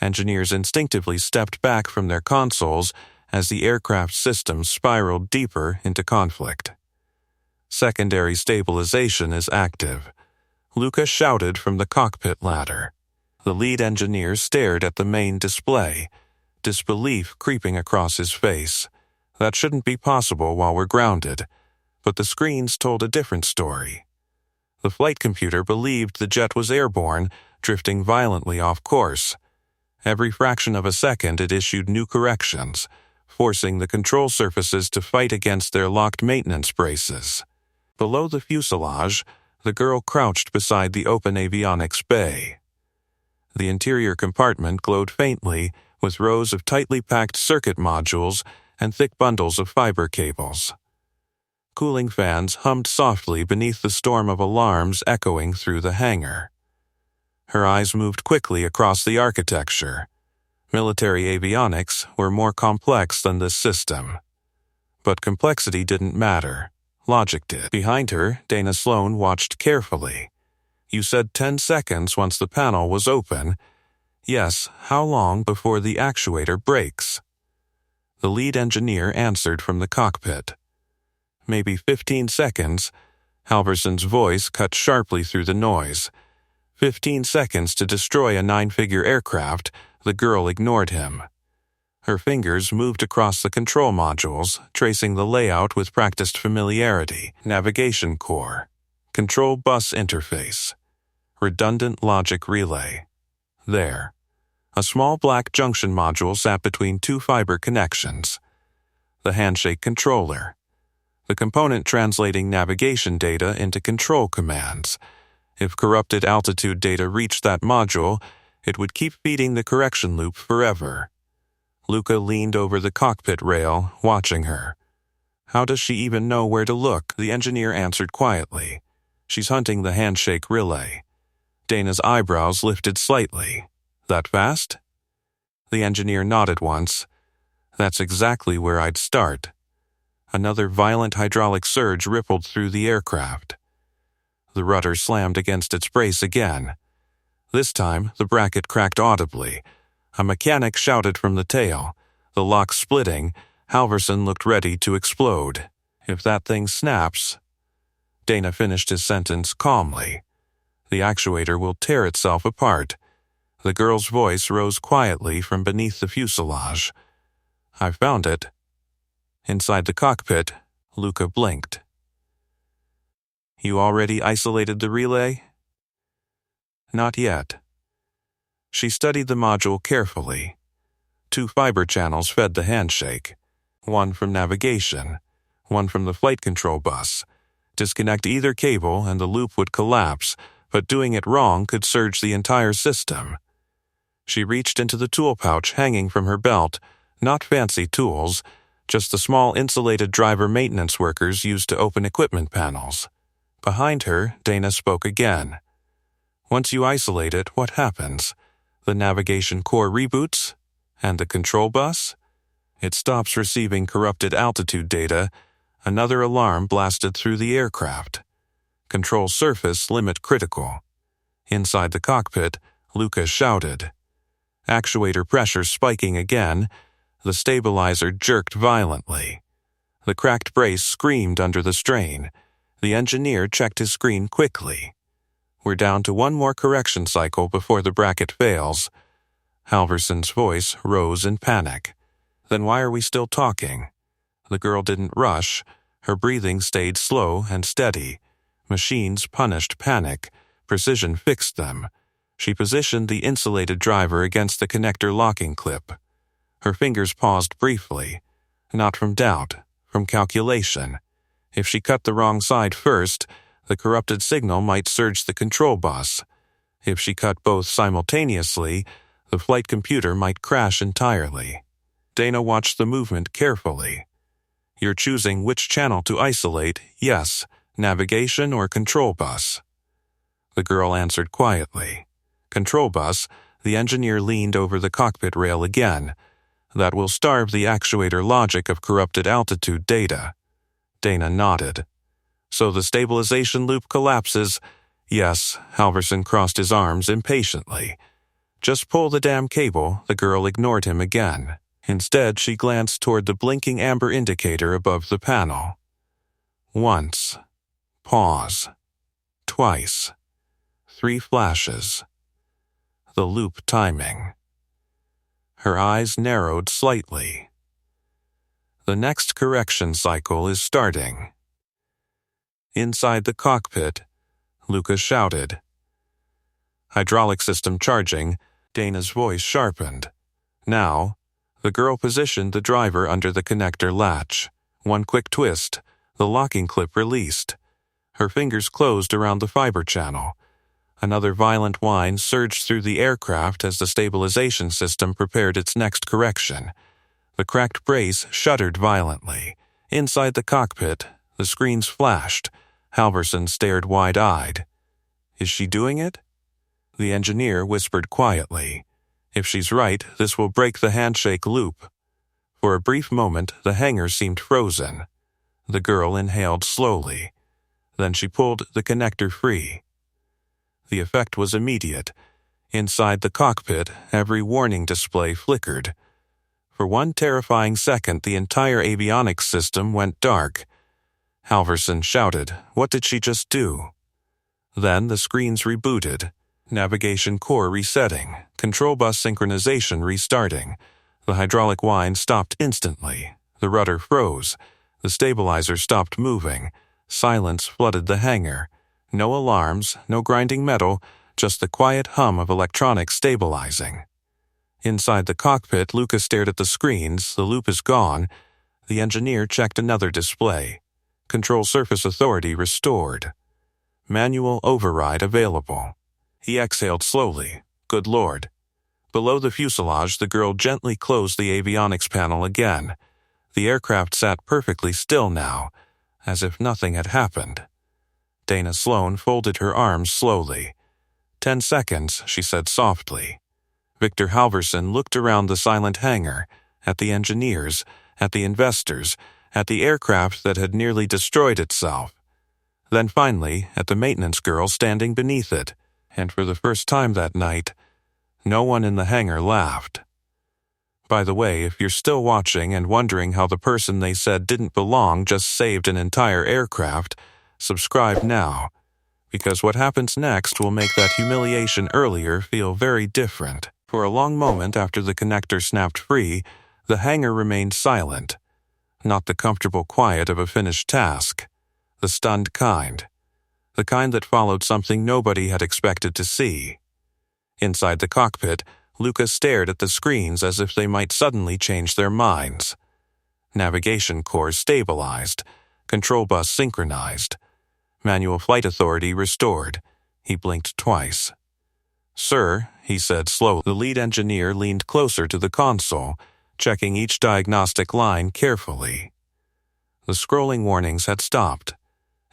Engineers instinctively stepped back from their consoles as the aircraft system spiraled deeper into conflict. Secondary stabilization is active. Luca shouted from the cockpit ladder. The lead engineer stared at the main display, disbelief creeping across his face. That shouldn't be possible while we're grounded, but the screens told a different story. The flight computer believed the jet was airborne, drifting violently off course. Every fraction of a second it issued new corrections, forcing the control surfaces to fight against their locked maintenance braces. Below the fuselage, the girl crouched beside the open avionics bay. The interior compartment glowed faintly with rows of tightly packed circuit modules and thick bundles of fiber cables. Cooling fans hummed softly beneath the storm of alarms echoing through the hangar. Her eyes moved quickly across the architecture. Military avionics were more complex than this system. But complexity didn't matter. Logic did. Behind her, Dana Sloan watched carefully. You said 10 seconds once the panel was open. Yes, how long before the actuator breaks? The lead engineer answered from the cockpit. Maybe 15 seconds. Halverson's voice cut sharply through the noise. 15 seconds to destroy a 9-figure aircraft. The girl ignored him. Her fingers moved across the control modules, tracing the layout with practiced familiarity. Navigation core. Control bus interface. Redundant logic relay. There. A small black junction module sat between two fiber connections. The handshake controller. The component translating navigation data into control commands. If corrupted altitude data reached that module, it would keep feeding the correction loop forever. Luca leaned over the cockpit rail, watching her. How does she even know where to look? The engineer answered quietly. She's hunting the handshake relay. Dana's eyebrows lifted slightly. That fast? The engineer nodded once. That's exactly where I'd start. Another violent hydraulic surge rippled through the aircraft. The rudder slammed against its brace again. This time, the bracket cracked audibly. A mechanic shouted from the tail. The lock splitting, Halverson looked ready to explode. If that thing snaps... Dana finished his sentence calmly. The actuator will tear itself apart. The girl's voice rose quietly from beneath the fuselage. I found it. Inside the cockpit, Luca blinked. You already isolated the relay? Not yet. She studied the module carefully. 2 fiber channels fed the handshake. One from navigation, one from the flight control bus. Disconnect either cable and the loop would collapse, but doing it wrong could surge the entire system. She reached into the tool pouch hanging from her belt, not fancy tools, just the small insulated driver maintenance workers used to open equipment panels. Behind her, Dana spoke again. Once you isolate it, what happens? The navigation core reboots? And the control bus? It stops receiving corrupted altitude data. Another alarm blasted through the aircraft. Control surface limit critical. Inside the cockpit, Luca shouted. Actuator pressure spiking again. The stabilizer jerked violently. The cracked brace screamed under the strain. The engineer checked his screen quickly. We're down to one more correction cycle before the bracket fails. Halverson's voice rose in panic. Then why are we still talking? The girl didn't rush. Her breathing stayed slow and steady. Machines punished panic. Precision fixed them. She positioned the insulated driver against the connector locking clip. Her fingers paused briefly. Not from doubt, from calculation. If she cut the wrong side first, the corrupted signal might surge the control bus. If she cut both simultaneously, the flight computer might crash entirely. Dana watched the movement carefully. You're choosing which channel to isolate, yes, navigation or control bus. The girl answered quietly. Control bus. The engineer leaned over the cockpit rail again. That will starve the actuator logic of corrupted altitude data. Dana nodded. So the stabilization loop collapses? Yes, Halverson crossed his arms impatiently. Just pull the damn cable. The girl ignored him again. Instead, she glanced toward the blinking amber indicator above the panel. Once. Pause. Twice. 3 flashes. The loop timing. Her eyes narrowed slightly. The next correction cycle is starting. Inside the cockpit, Lucas shouted. Hydraulic system charging. Dana's voice sharpened. Now, the girl positioned the driver under the connector latch. One quick twist, the locking clip released. Her fingers closed around the fiber channel. Another violent whine surged through the aircraft as the stabilization system prepared its next correction. The cracked brace shuddered violently. Inside the cockpit, the screens flashed. Halverson stared wide-eyed. Is she doing it? The engineer whispered quietly. If she's right, this will break the handshake loop. For a brief moment, the hangar seemed frozen. The girl inhaled slowly. Then she pulled the connector free. The effect was immediate. Inside the cockpit, every warning display flickered. For one terrifying second, the entire avionics system went dark. Halverson shouted, "What did she just do?" Then the screens rebooted. Navigation core resetting, control bus synchronization restarting. The hydraulic whine stopped instantly. The rudder froze. The stabilizer stopped moving. Silence flooded the hangar. No alarms, no grinding metal, just the quiet hum of electronics stabilizing. Inside the cockpit, Lucas stared at the screens. The loop is gone. The engineer checked another display. Control surface authority restored. Manual override available. He exhaled slowly. Good Lord. Below the fuselage, the girl gently closed the avionics panel again. The aircraft sat perfectly still now, as if nothing had happened. Dana Sloan folded her arms slowly. 10 seconds, she said softly. Victor Halverson looked around the silent hangar, at the engineers, at the investors, at the aircraft that had nearly destroyed itself. Then finally, at the maintenance girl standing beneath it. And for the first time that night, no one in the hangar laughed. By the way, if you're still watching and wondering how the person they said didn't belong just saved an entire aircraft, subscribe now, because what happens next will make that humiliation earlier feel very different. For a long moment after the connector snapped free, the hangar remained silent. Not the comfortable quiet of a finished task, the stunned kind. The kind that followed something nobody had expected to see. Inside the cockpit, Lucas stared at the screens as if they might suddenly change their minds. Navigation cores stabilized, control bus synchronized, manual flight authority restored. He blinked twice. "Sir," he said slowly. The lead engineer leaned closer to the console, checking each diagnostic line carefully. The scrolling warnings had stopped.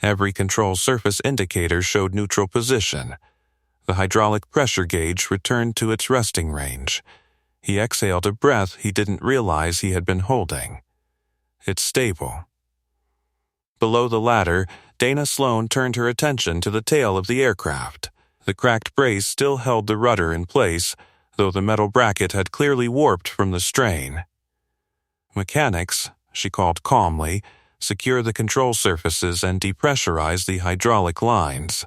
Every control surface indicator showed neutral position. The hydraulic pressure gauge returned to its resting range. He exhaled a breath he didn't realize he had been holding. It's stable. Below the ladder, Dana Sloan turned her attention to the tail of the aircraft. The cracked brace still held the rudder in place, though the metal bracket had clearly warped from the strain. "Mechanics," she called calmly, "secure the control surfaces and depressurize the hydraulic lines."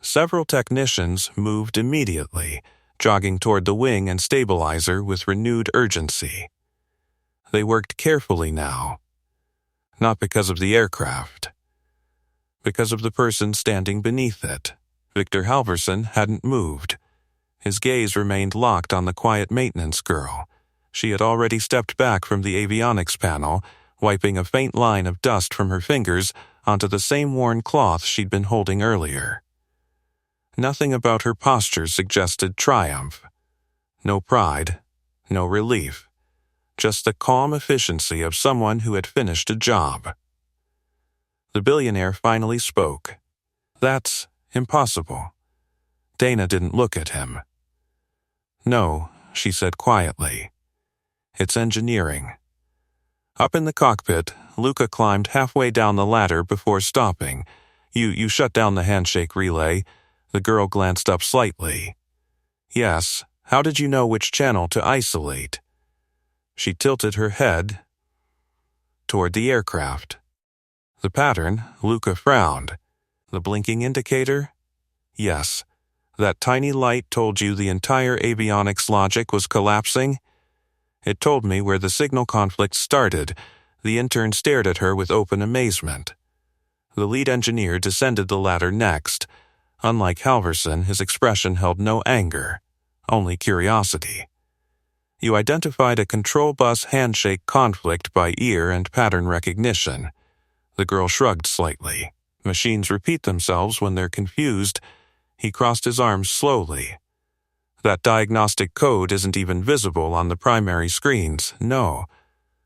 Several technicians moved immediately, jogging toward the wing and stabilizer with renewed urgency. They worked carefully now. Not because of the aircraft. Because of the person standing beneath it. Victor Halverson hadn't moved. His gaze remained locked on the quiet maintenance girl. She had already stepped back from the avionics panel, wiping a faint line of dust from her fingers onto the same worn cloth she'd been holding earlier. Nothing about her posture suggested triumph. No pride, no relief, just the calm efficiency of someone who had finished a job. The billionaire finally spoke. "That's impossible." Dana didn't look at him. "No," she said quietly. "It's engineering." Up in the cockpit, Luca climbed halfway down the ladder before stopping. You shut down the handshake relay." The girl glanced up slightly. "Yes. How did you know which channel to isolate?" She tilted her head toward the aircraft. "The pattern," Luca frowned. "The blinking indicator?" "Yes. That tiny light told you the entire avionics logic was collapsing?" "It told me where the signal conflict started." The intern stared at her with open amazement. The lead engineer descended the ladder next. Unlike Halverson, his expression held no anger, only curiosity. "You identified a control bus handshake conflict by ear and pattern recognition." The girl shrugged slightly. "Machines repeat themselves when they're confused." He crossed his arms slowly. "That diagnostic code isn't even visible on the primary screens, no.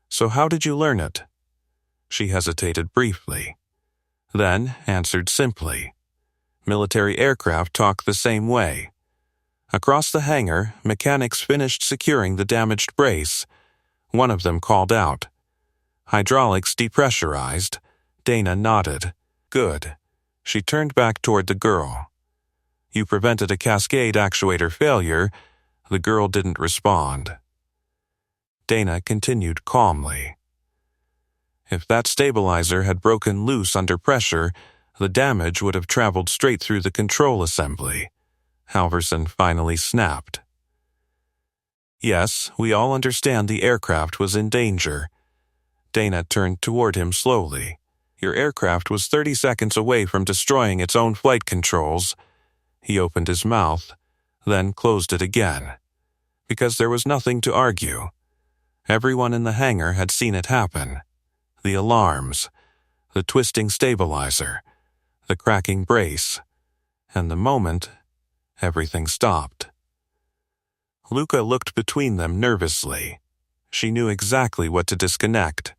So how did you learn it?" She hesitated briefly, then answered simply. "Military aircraft talk the same way." Across the hangar, mechanics finished securing the damaged brace. One of them called out. "Hydraulics depressurized." Dana nodded. "Good." She turned back toward the girl. "You prevented a cascade actuator failure." The girl didn't respond. Dana continued calmly. "If that stabilizer had broken loose under pressure, the damage would have traveled straight through the control assembly." Halverson finally snapped. "Yes, we all understand the aircraft was in danger." Dana turned toward him slowly. "Your aircraft was 30 seconds away from destroying its own flight controls." He opened his mouth, then closed it again. Because there was nothing to argue. Everyone in the hangar had seen it happen. The alarms, the twisting stabilizer, the cracking brace, and the moment everything stopped. Luca looked between them nervously. She knew exactly what to disconnect.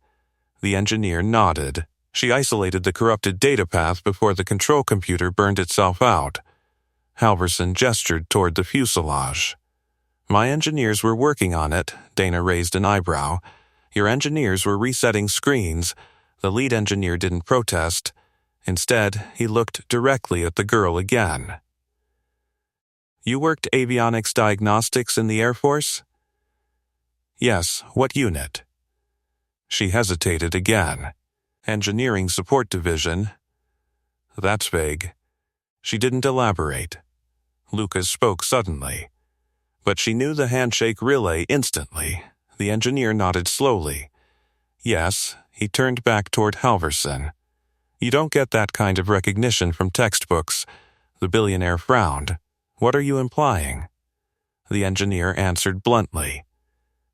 The engineer nodded. She isolated the corrupted data path before the control computer burned itself out. Halverson gestured toward the fuselage. "My engineers were working on it." Dana raised an eyebrow. "Your engineers were resetting screens." The lead engineer didn't protest. Instead, he looked directly at the girl again. "You worked avionics diagnostics in the Air Force?" "Yes. What unit?" She hesitated again. "Engineering Support Division." "That's vague." She didn't elaborate. Lucas spoke suddenly. But she knew the handshake relay instantly. The engineer nodded slowly. "Yes." He turned back toward Halverson. "You don't get that kind of recognition from textbooks." The billionaire frowned. "What are you implying?" The engineer answered bluntly.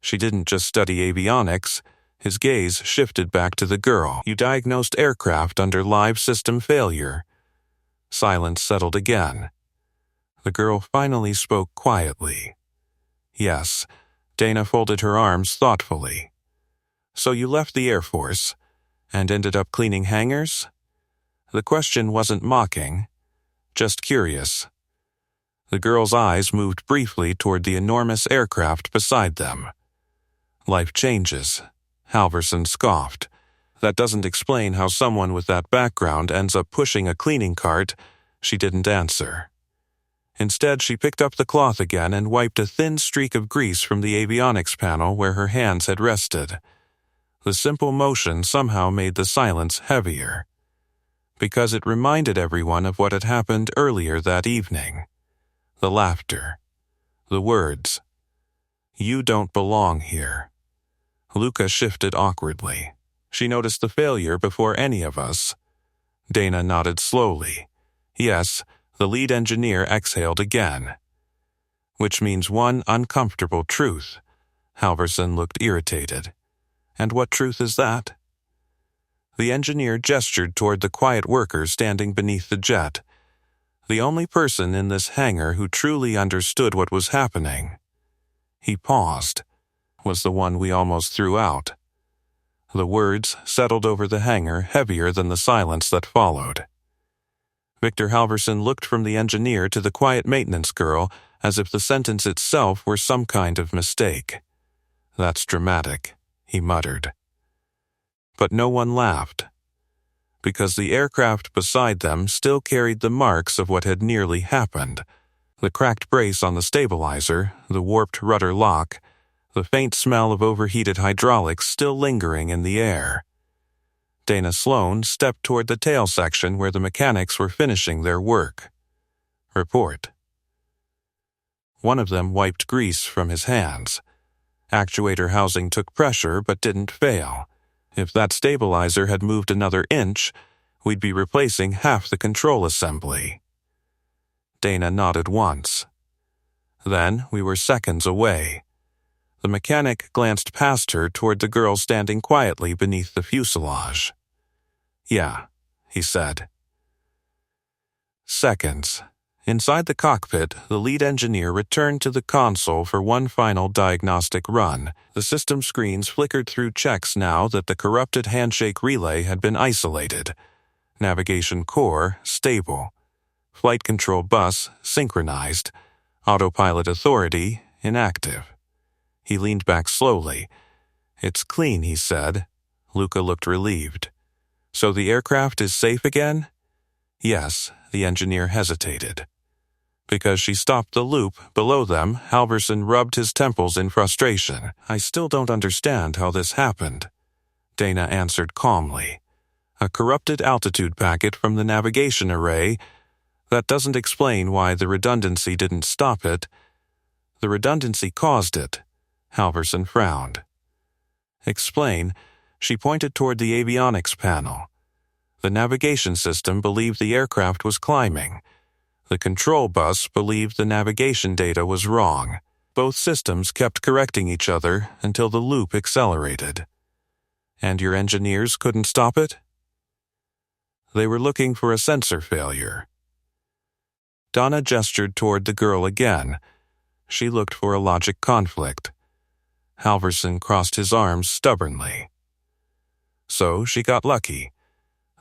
"She didn't just study avionics." His gaze shifted back to the girl. "You diagnosed aircraft under live system failure." Silence settled again. The girl finally spoke quietly. "Yes." Dana folded her arms thoughtfully. "So you left the Air Force and ended up cleaning hangars?" The question wasn't mocking, just curious. The girl's eyes moved briefly toward the enormous aircraft beside them. "Life changes," Halverson scoffed. "That doesn't explain how someone with that background ends up pushing a cleaning cart." She didn't answer. Instead, she picked up the cloth again and wiped a thin streak of grease from the avionics panel where her hands had rested. The simple motion somehow made the silence heavier, because it reminded everyone of what had happened earlier that evening. The laughter, the words, "You don't belong here." Luca shifted awkwardly. "She noticed the failure before any of us." Dana nodded slowly. "Yes." The lead engineer exhaled again. "Which means one uncomfortable truth." Halverson looked irritated. "And what truth is that?" The engineer gestured toward the quiet worker standing beneath the jet. The only person in this hangar who truly understood what was happening. He paused. Was the one we almost threw out. The words settled over the hangar heavier than the silence that followed. Victor Halverson looked from the engineer to the quiet maintenance girl as if the sentence itself were some kind of mistake. "That's dramatic," he muttered. But no one laughed, because the aircraft beside them still carried the marks of what had nearly happened. The cracked brace on the stabilizer, the warped rudder lock, the faint smell of overheated hydraulics still lingering in the air. Dana Sloan stepped toward the tail section where the mechanics were finishing their work. "Report." One of them wiped grease from his hands. Actuator housing took pressure but didn't fail. If that stabilizer had moved another inch, we'd be replacing half the control assembly. Dana nodded once. Then we were seconds away. The mechanic glanced past her toward the girl standing quietly beneath the fuselage. "Yeah," he said. Seconds. Inside the cockpit, the lead engineer returned to the console for one final diagnostic run. The system screens flickered through checks now that the corrupted handshake relay had been isolated. Navigation core, stable. Flight control bus, synchronized. Autopilot authority, inactive. He leaned back slowly. "It's clean," he said. Luca looked relieved. "So the aircraft is safe again?" "Yes," the engineer hesitated. Because she stopped the loop below them, Halverson rubbed his temples in frustration. "I still don't understand how this happened," Dana answered calmly. "A corrupted altitude packet from the navigation array. That doesn't explain why the redundancy didn't stop it. The redundancy caused it." Halverson frowned. "Explain." She pointed toward the avionics panel. The navigation system believed the aircraft was climbing. The control bus believed the navigation data was wrong. Both systems kept correcting each other until the loop accelerated. "And your engineers couldn't stop it?" "They were looking for a sensor failure." Donna gestured toward the girl again. She looked for a logic conflict. Halverson crossed his arms stubbornly. "So she got lucky."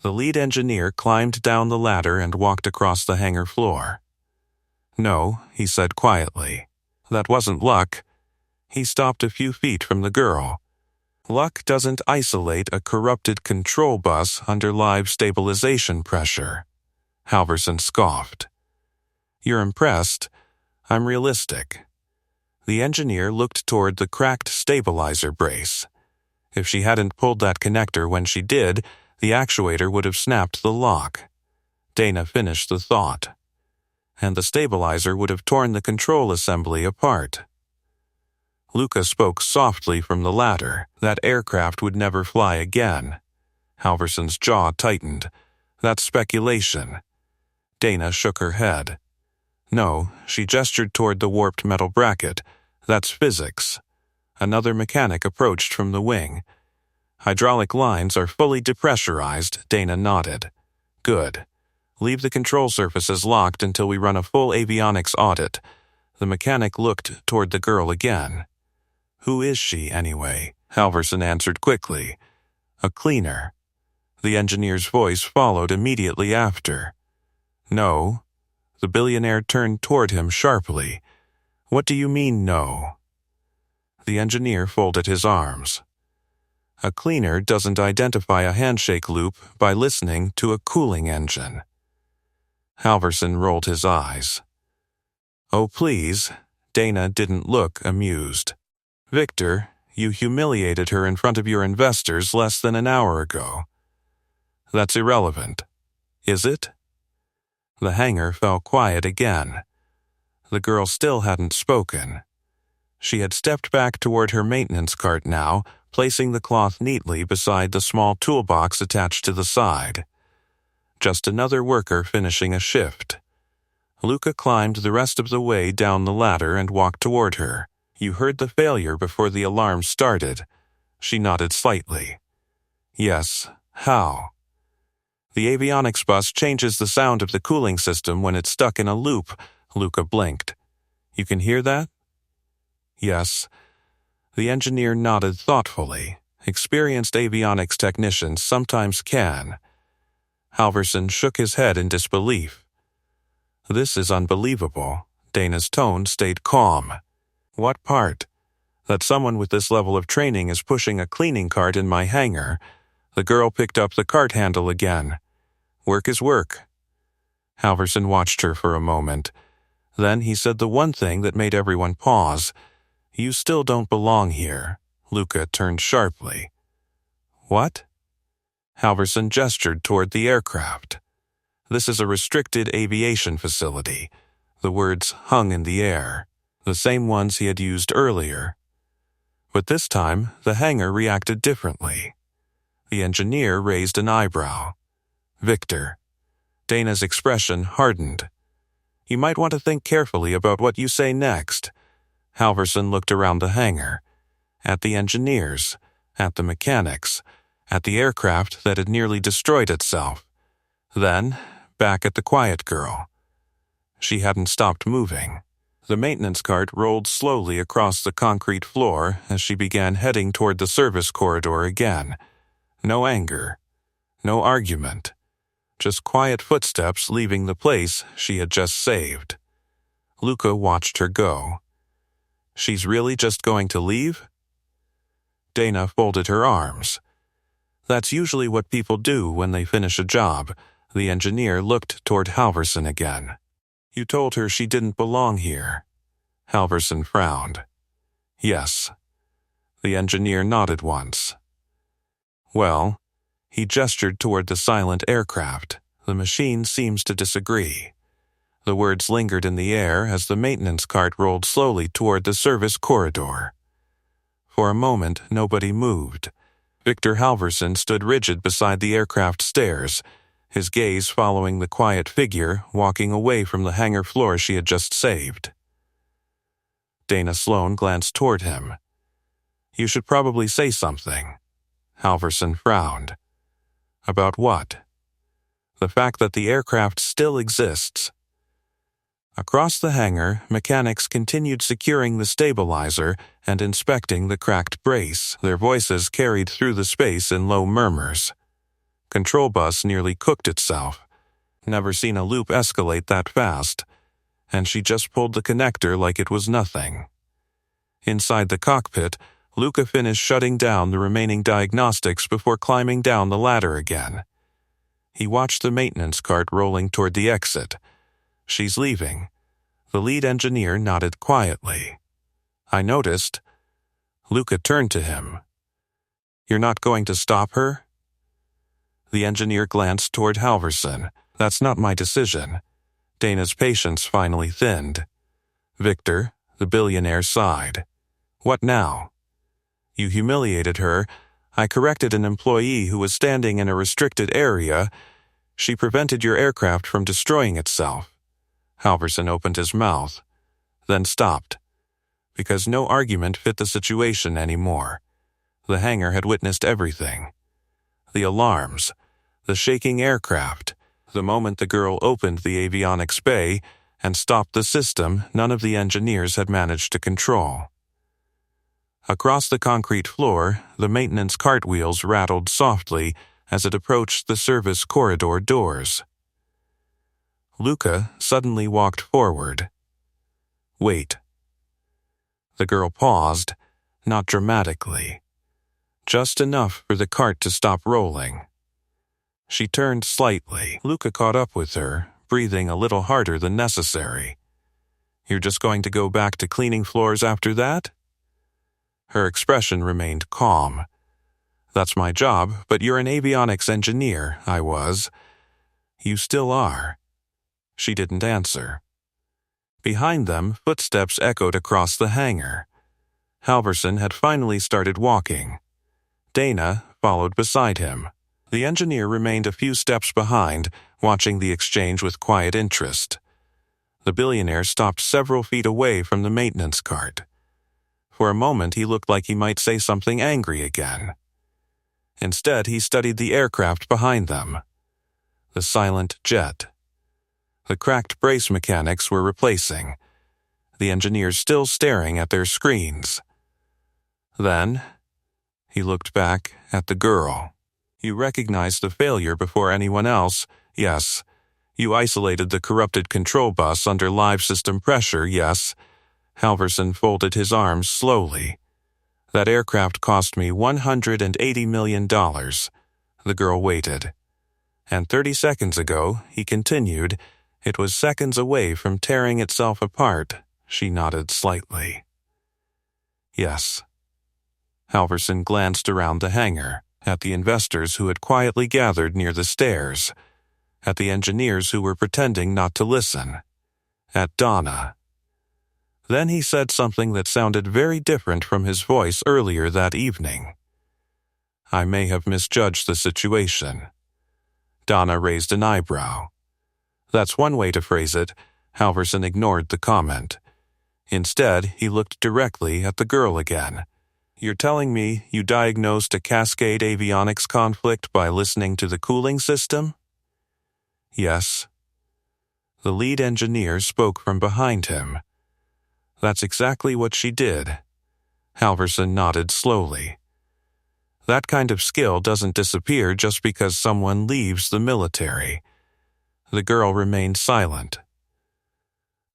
The lead engineer climbed down the ladder and walked across the hangar floor. "No," he said quietly. "That wasn't luck." He stopped a few feet from the girl. "Luck doesn't isolate a corrupted control bus under live stabilization pressure." Halverson scoffed. "You're impressed. I'm realistic." The engineer looked toward the cracked stabilizer brace. If she hadn't pulled that connector when she did, the actuator would have snapped the lock. Dana finished the thought. And the stabilizer would have torn the control assembly apart. Luca spoke softly from the ladder. That aircraft would never fly again. Halverson's jaw tightened. "That's speculation." Dana shook her head. "No," she gestured toward the warped metal bracket. "That's physics." Another mechanic approached from the wing. "Hydraulic lines are fully depressurized," Dana nodded. "Good. Leave the control surfaces locked until we run a full avionics audit." The mechanic looked toward the girl again. "Who is she, anyway?" Halverson answered quickly. "A cleaner." The engineer's voice followed immediately after. "No." The billionaire turned toward him sharply. "What do you mean, no?" The engineer folded his arms. "A cleaner doesn't identify a handshake loop by listening to a cooling engine." Halverson rolled his eyes. "Oh, please." Dana didn't look amused. "Victor, you humiliated her in front of your investors less than an hour ago." "That's irrelevant." "Is it?" The hangar fell quiet again. The girl still hadn't spoken. She had stepped back toward her maintenance cart now, placing the cloth neatly beside the small toolbox attached to the side. Just another worker finishing a shift. Luca climbed the rest of the way down the ladder and walked toward her. "You heard the failure before the alarm started." She nodded slightly. "Yes," How? The avionics bus changes the sound of the cooling system when it's stuck in a loop. Luca blinked. You can hear that? Yes. The engineer nodded thoughtfully. Experienced avionics technicians sometimes can. Halverson shook his head in disbelief. This is unbelievable. Dana's tone stayed calm. What part? That someone with this level of training is pushing a cleaning cart in my hangar. The girl picked up the cart handle again. Work is work. Halverson watched her for a moment. Then he said the one thing that made everyone pause. You still don't belong here. Luca turned sharply. What? Halverson gestured toward the aircraft. This is a restricted aviation facility. The words hung in the air, the same ones he had used earlier. But this time, the hangar reacted differently. The engineer raised an eyebrow. Victor. Dana's expression hardened. You might want to think carefully about what you say next. Halverson looked around the hangar, at the engineers, at the mechanics, at the aircraft that had nearly destroyed itself. Then, back at the quiet girl. She hadn't stopped moving. The maintenance cart rolled slowly across the concrete floor as she began heading toward the service corridor again. No anger, no argument, just quiet footsteps leaving the place she had just saved. Luca watched her go. She's really just going to leave? Dana folded her arms. That's usually what people do when they finish a job. The engineer looked toward Halverson again. You told her she didn't belong here. Halverson frowned. Yes. The engineer nodded once. Well, he gestured toward the silent aircraft. The machine seems to disagree. The words lingered in the air as the maintenance cart rolled slowly toward the service corridor. For a moment, nobody moved. Victor Halverson stood rigid beside the aircraft stairs, his gaze following the quiet figure walking away from the hangar floor she had just saved. Dana Sloan glanced toward him. You should probably say something. Halverson frowned. About what? The fact that the aircraft still exists. Across the hangar, mechanics continued securing the stabilizer and inspecting the cracked brace. Their voices carried through the space in low murmurs. Control bus nearly cooked itself. Never seen a loop escalate that fast. And she just pulled the connector like it was nothing. Inside the cockpit, Luca finished shutting down the remaining diagnostics before climbing down the ladder again. He watched the maintenance cart rolling toward the exit. She's leaving. The lead engineer nodded quietly. I noticed. Luca turned to him. You're not going to stop her? The engineer glanced toward Halverson. That's not my decision. Dana's patience finally thinned. Victor, the billionaire, sighed. What now? You humiliated her. I corrected an employee who was standing in a restricted area. She prevented your aircraft from destroying itself. Halverson opened his mouth, then stopped, because no argument fit the situation anymore. The hangar had witnessed everything. The alarms, the shaking aircraft. The moment the girl opened the avionics bay and stopped the system, none of the engineers had managed to control. Across the concrete floor, the maintenance cartwheels rattled softly as it approached the service corridor doors. Luca suddenly walked forward. Wait. The girl paused, not dramatically. Just enough for the cart to stop rolling. She turned slightly. Luca caught up with her, breathing a little harder than necessary. You're just going to go back to cleaning floors after that? Her expression remained calm. That's my job, but you're an avionics engineer, I was. You still are. She didn't answer. Behind them, footsteps echoed across the hangar. Halverson had finally started walking. Dana followed beside him. The engineer remained a few steps behind, watching the exchange with quiet interest. The billionaire stopped several feet away from the maintenance cart. For a moment he looked like he might say something angry again. Instead, he studied the aircraft behind them. The silent jet. The cracked brace mechanics were replacing, the engineers still staring at their screens. Then, he looked back at the girl. You recognized the failure before anyone else, yes. You isolated the corrupted control bus under live system pressure, yes. Halverson folded his arms slowly. That aircraft cost me $180 million. The girl waited. And 30 seconds ago, he continued, it was seconds away from tearing itself apart. She nodded slightly. Yes. Halverson glanced around the hangar, at the investors who had quietly gathered near the stairs, at the engineers who were pretending not to listen, at Donna. Then he said something that sounded very different from his voice earlier that evening. I may have misjudged the situation. Donna raised an eyebrow. That's one way to phrase it. Halverson ignored the comment. Instead, he looked directly at the girl again. You're telling me you diagnosed a cascade avionics conflict by listening to the cooling system? Yes. The lead engineer spoke from behind him. That's exactly what she did. Halverson nodded slowly. That kind of skill doesn't disappear just because someone leaves the military. The girl remained silent.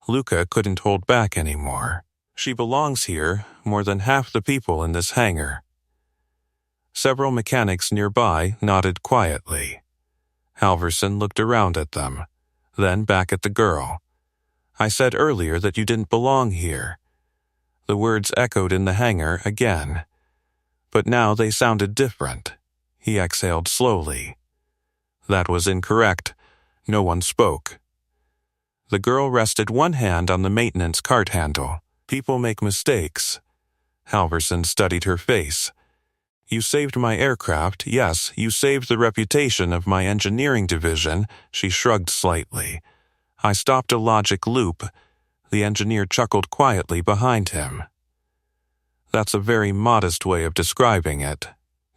Luca couldn't hold back anymore. She belongs here, more than half the people in this hangar. Several mechanics nearby nodded quietly. Halverson looked around at them, then back at the girl. I said earlier that you didn't belong here. The words echoed in the hangar again. But now they sounded different. He exhaled slowly. That was incorrect. No one spoke. The girl rested one hand on the maintenance cart handle. People make mistakes. Halverson studied her face. You saved my aircraft, yes, you saved the reputation of my engineering division. She shrugged slightly. I stopped a logic loop. The engineer chuckled quietly behind him. That's a very modest way of describing it.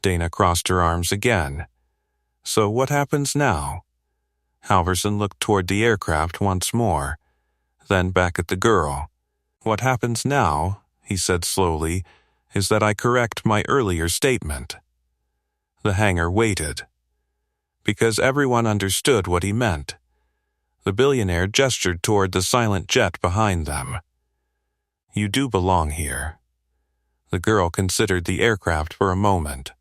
Dana crossed her arms again. So what happens now? Halverson looked toward the aircraft once more, then back at the girl. What happens now, he said slowly, is that I correct my earlier statement. The hangar waited. Because everyone understood what he meant. The billionaire gestured toward the silent jet behind them. You do belong here. The girl considered the aircraft for a moment.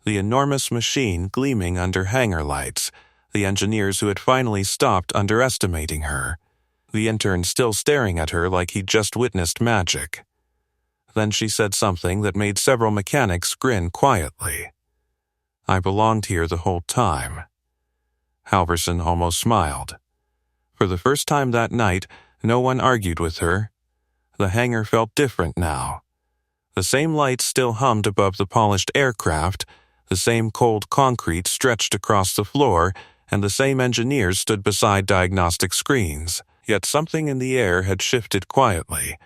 The enormous machine gleaming under hangar lights, the engineers who had finally stopped underestimating her, the intern still staring at her like he'd just witnessed magic. Then she said something that made several mechanics grin quietly. I belonged here the whole time. Halverson almost smiled. For the first time that night, no one argued with her. The hangar felt different now. The same lights still hummed above the polished aircraft, the same cold concrete stretched across the floor, and the same engineers stood beside diagnostic screens. Yet something in the air had shifted quietly,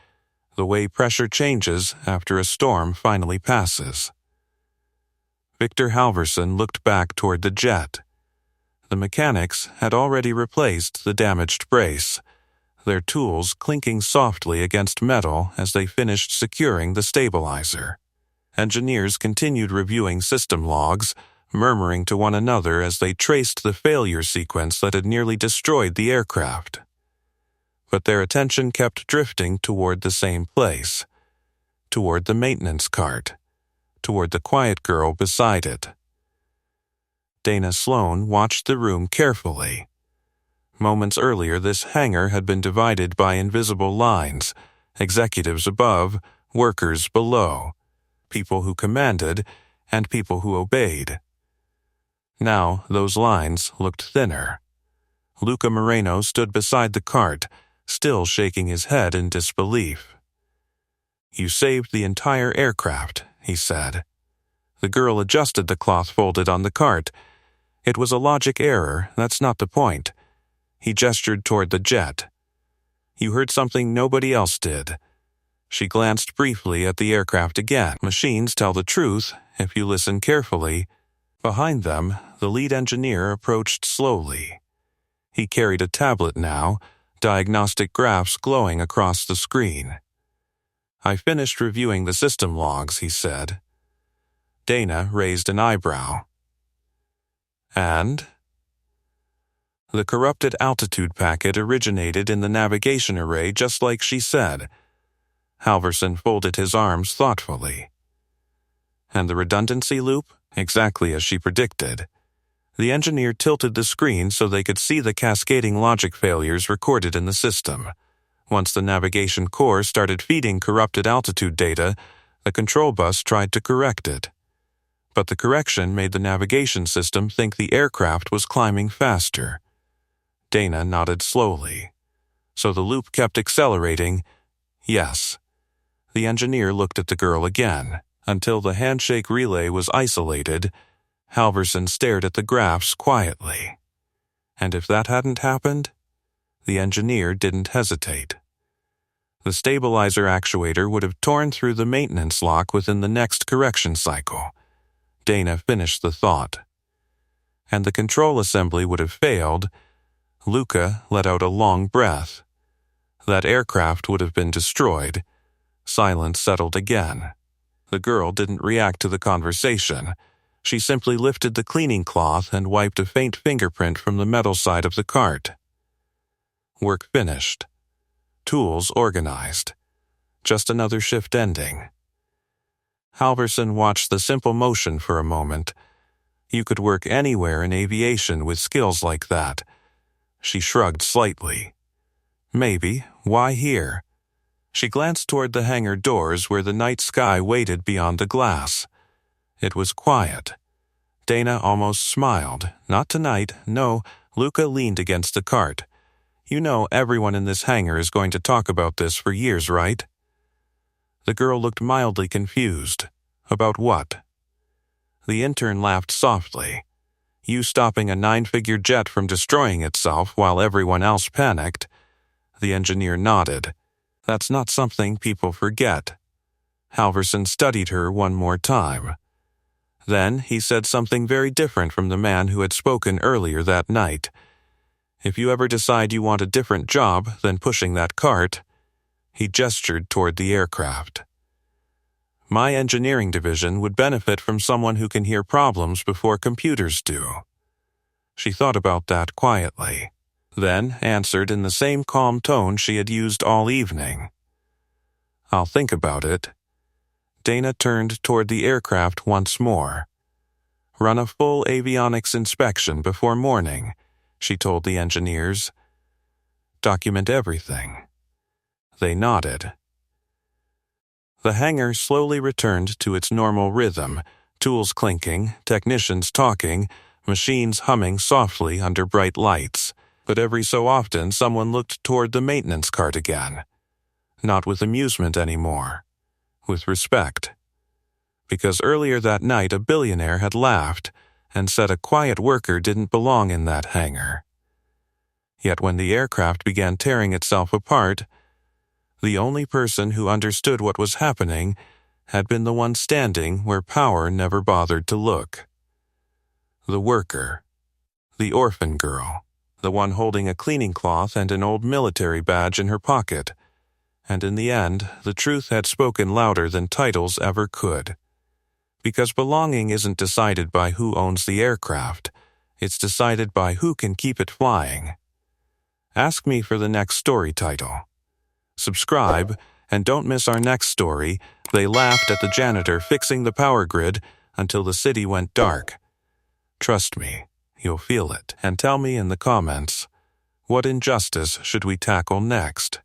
the way pressure changes after a storm finally passes. Victor Halverson looked back toward the jet. The mechanics had already replaced the damaged brace, their tools clinking softly against metal as they finished securing the stabilizer. Engineers continued reviewing system logs, murmuring to one another as they traced the failure sequence that had nearly destroyed the aircraft. But their attention kept drifting toward the same place, toward the maintenance cart, toward the quiet girl beside it. Dana Sloan watched the room carefully. Moments earlier, this hangar had been divided by invisible lines, executives above, workers below, people who commanded, and people who obeyed. Now, those lines looked thinner. Luca Moreno stood beside the cart, still shaking his head in disbelief. You saved the entire aircraft, he said. The girl adjusted the cloth folded on the cart. It was a logic error, that's not the point. He gestured toward the jet. You heard something nobody else did. She glanced briefly at the aircraft again. Machines tell the truth, if you listen carefully, behind them, the lead engineer approached slowly. He carried a tablet now, diagnostic graphs glowing across the screen. "I finished reviewing the system logs," he said. Dana raised an eyebrow. "And?" "The corrupted altitude packet originated in the navigation array just like she said." Halverson folded his arms thoughtfully. "And the redundancy loop? Exactly as she predicted." The engineer tilted the screen so they could see the cascading logic failures recorded in the system. Once the navigation core started feeding corrupted altitude data, the control bus tried to correct it. But the correction made the navigation system think the aircraft was climbing faster. Dana nodded slowly. "So the loop kept accelerating?" "Yes." The engineer looked at the girl again. Until the handshake relay was isolated, Halverson stared at the graphs quietly. And if that hadn't happened? The engineer didn't hesitate. The stabilizer actuator would have torn through the maintenance lock within the next correction cycle. Dana finished the thought. And the control assembly would have failed. Luca let out a long breath. That aircraft would have been destroyed. Silence settled again. The girl didn't react to the conversation. She simply lifted the cleaning cloth and wiped a faint fingerprint from the metal side of the cart. Work finished. Tools organized. Just another shift ending. Halverson watched the simple motion for a moment. You could work anywhere in aviation with skills like that. She shrugged slightly. Maybe. Why here? She glanced toward the hangar doors where the night sky waited beyond the glass. It was quiet. Dana almost smiled. Not tonight, no. Luca leaned against the cart. "You know everyone in this hangar is going to talk about this for years, right?" The girl looked mildly confused. "About what?" The intern laughed softly. "You stopping a 9-figure jet from destroying itself while everyone else panicked." The engineer nodded. "That's not something people forget." Halverson studied her one more time. Then he said something very different from the man who had spoken earlier that night. "If you ever decide you want a different job than pushing that cart," he gestured toward the aircraft, "my engineering division would benefit from someone who can hear problems before computers do." She thought about that quietly, then answered in the same calm tone she had used all evening. "I'll think about it." Dana turned toward the aircraft once more. "Run a full avionics inspection before morning," she told the engineers. "Document everything." They nodded. The hangar slowly returned to its normal rhythm, tools clinking, technicians talking, machines humming softly under bright lights. But every so often someone looked toward the maintenance cart again. Not with amusement anymore. With respect. Because earlier that night a billionaire had laughed and said a quiet worker didn't belong in that hangar. Yet when the aircraft began tearing itself apart, the only person who understood what was happening had been the one standing where power never bothered to look. The worker. The orphan girl. The one holding a cleaning cloth and an old military badge in her pocket. And in the end, the truth had spoken louder than titles ever could. Because belonging isn't decided by who owns the aircraft. It's decided by who can keep it flying. Ask me for the next story title. Subscribe, and don't miss our next story, They Laughed at the Janitor Fixing the Power Grid Until the City Went Dark. Trust me. You'll feel it, and tell me in the comments, what injustice should we tackle next?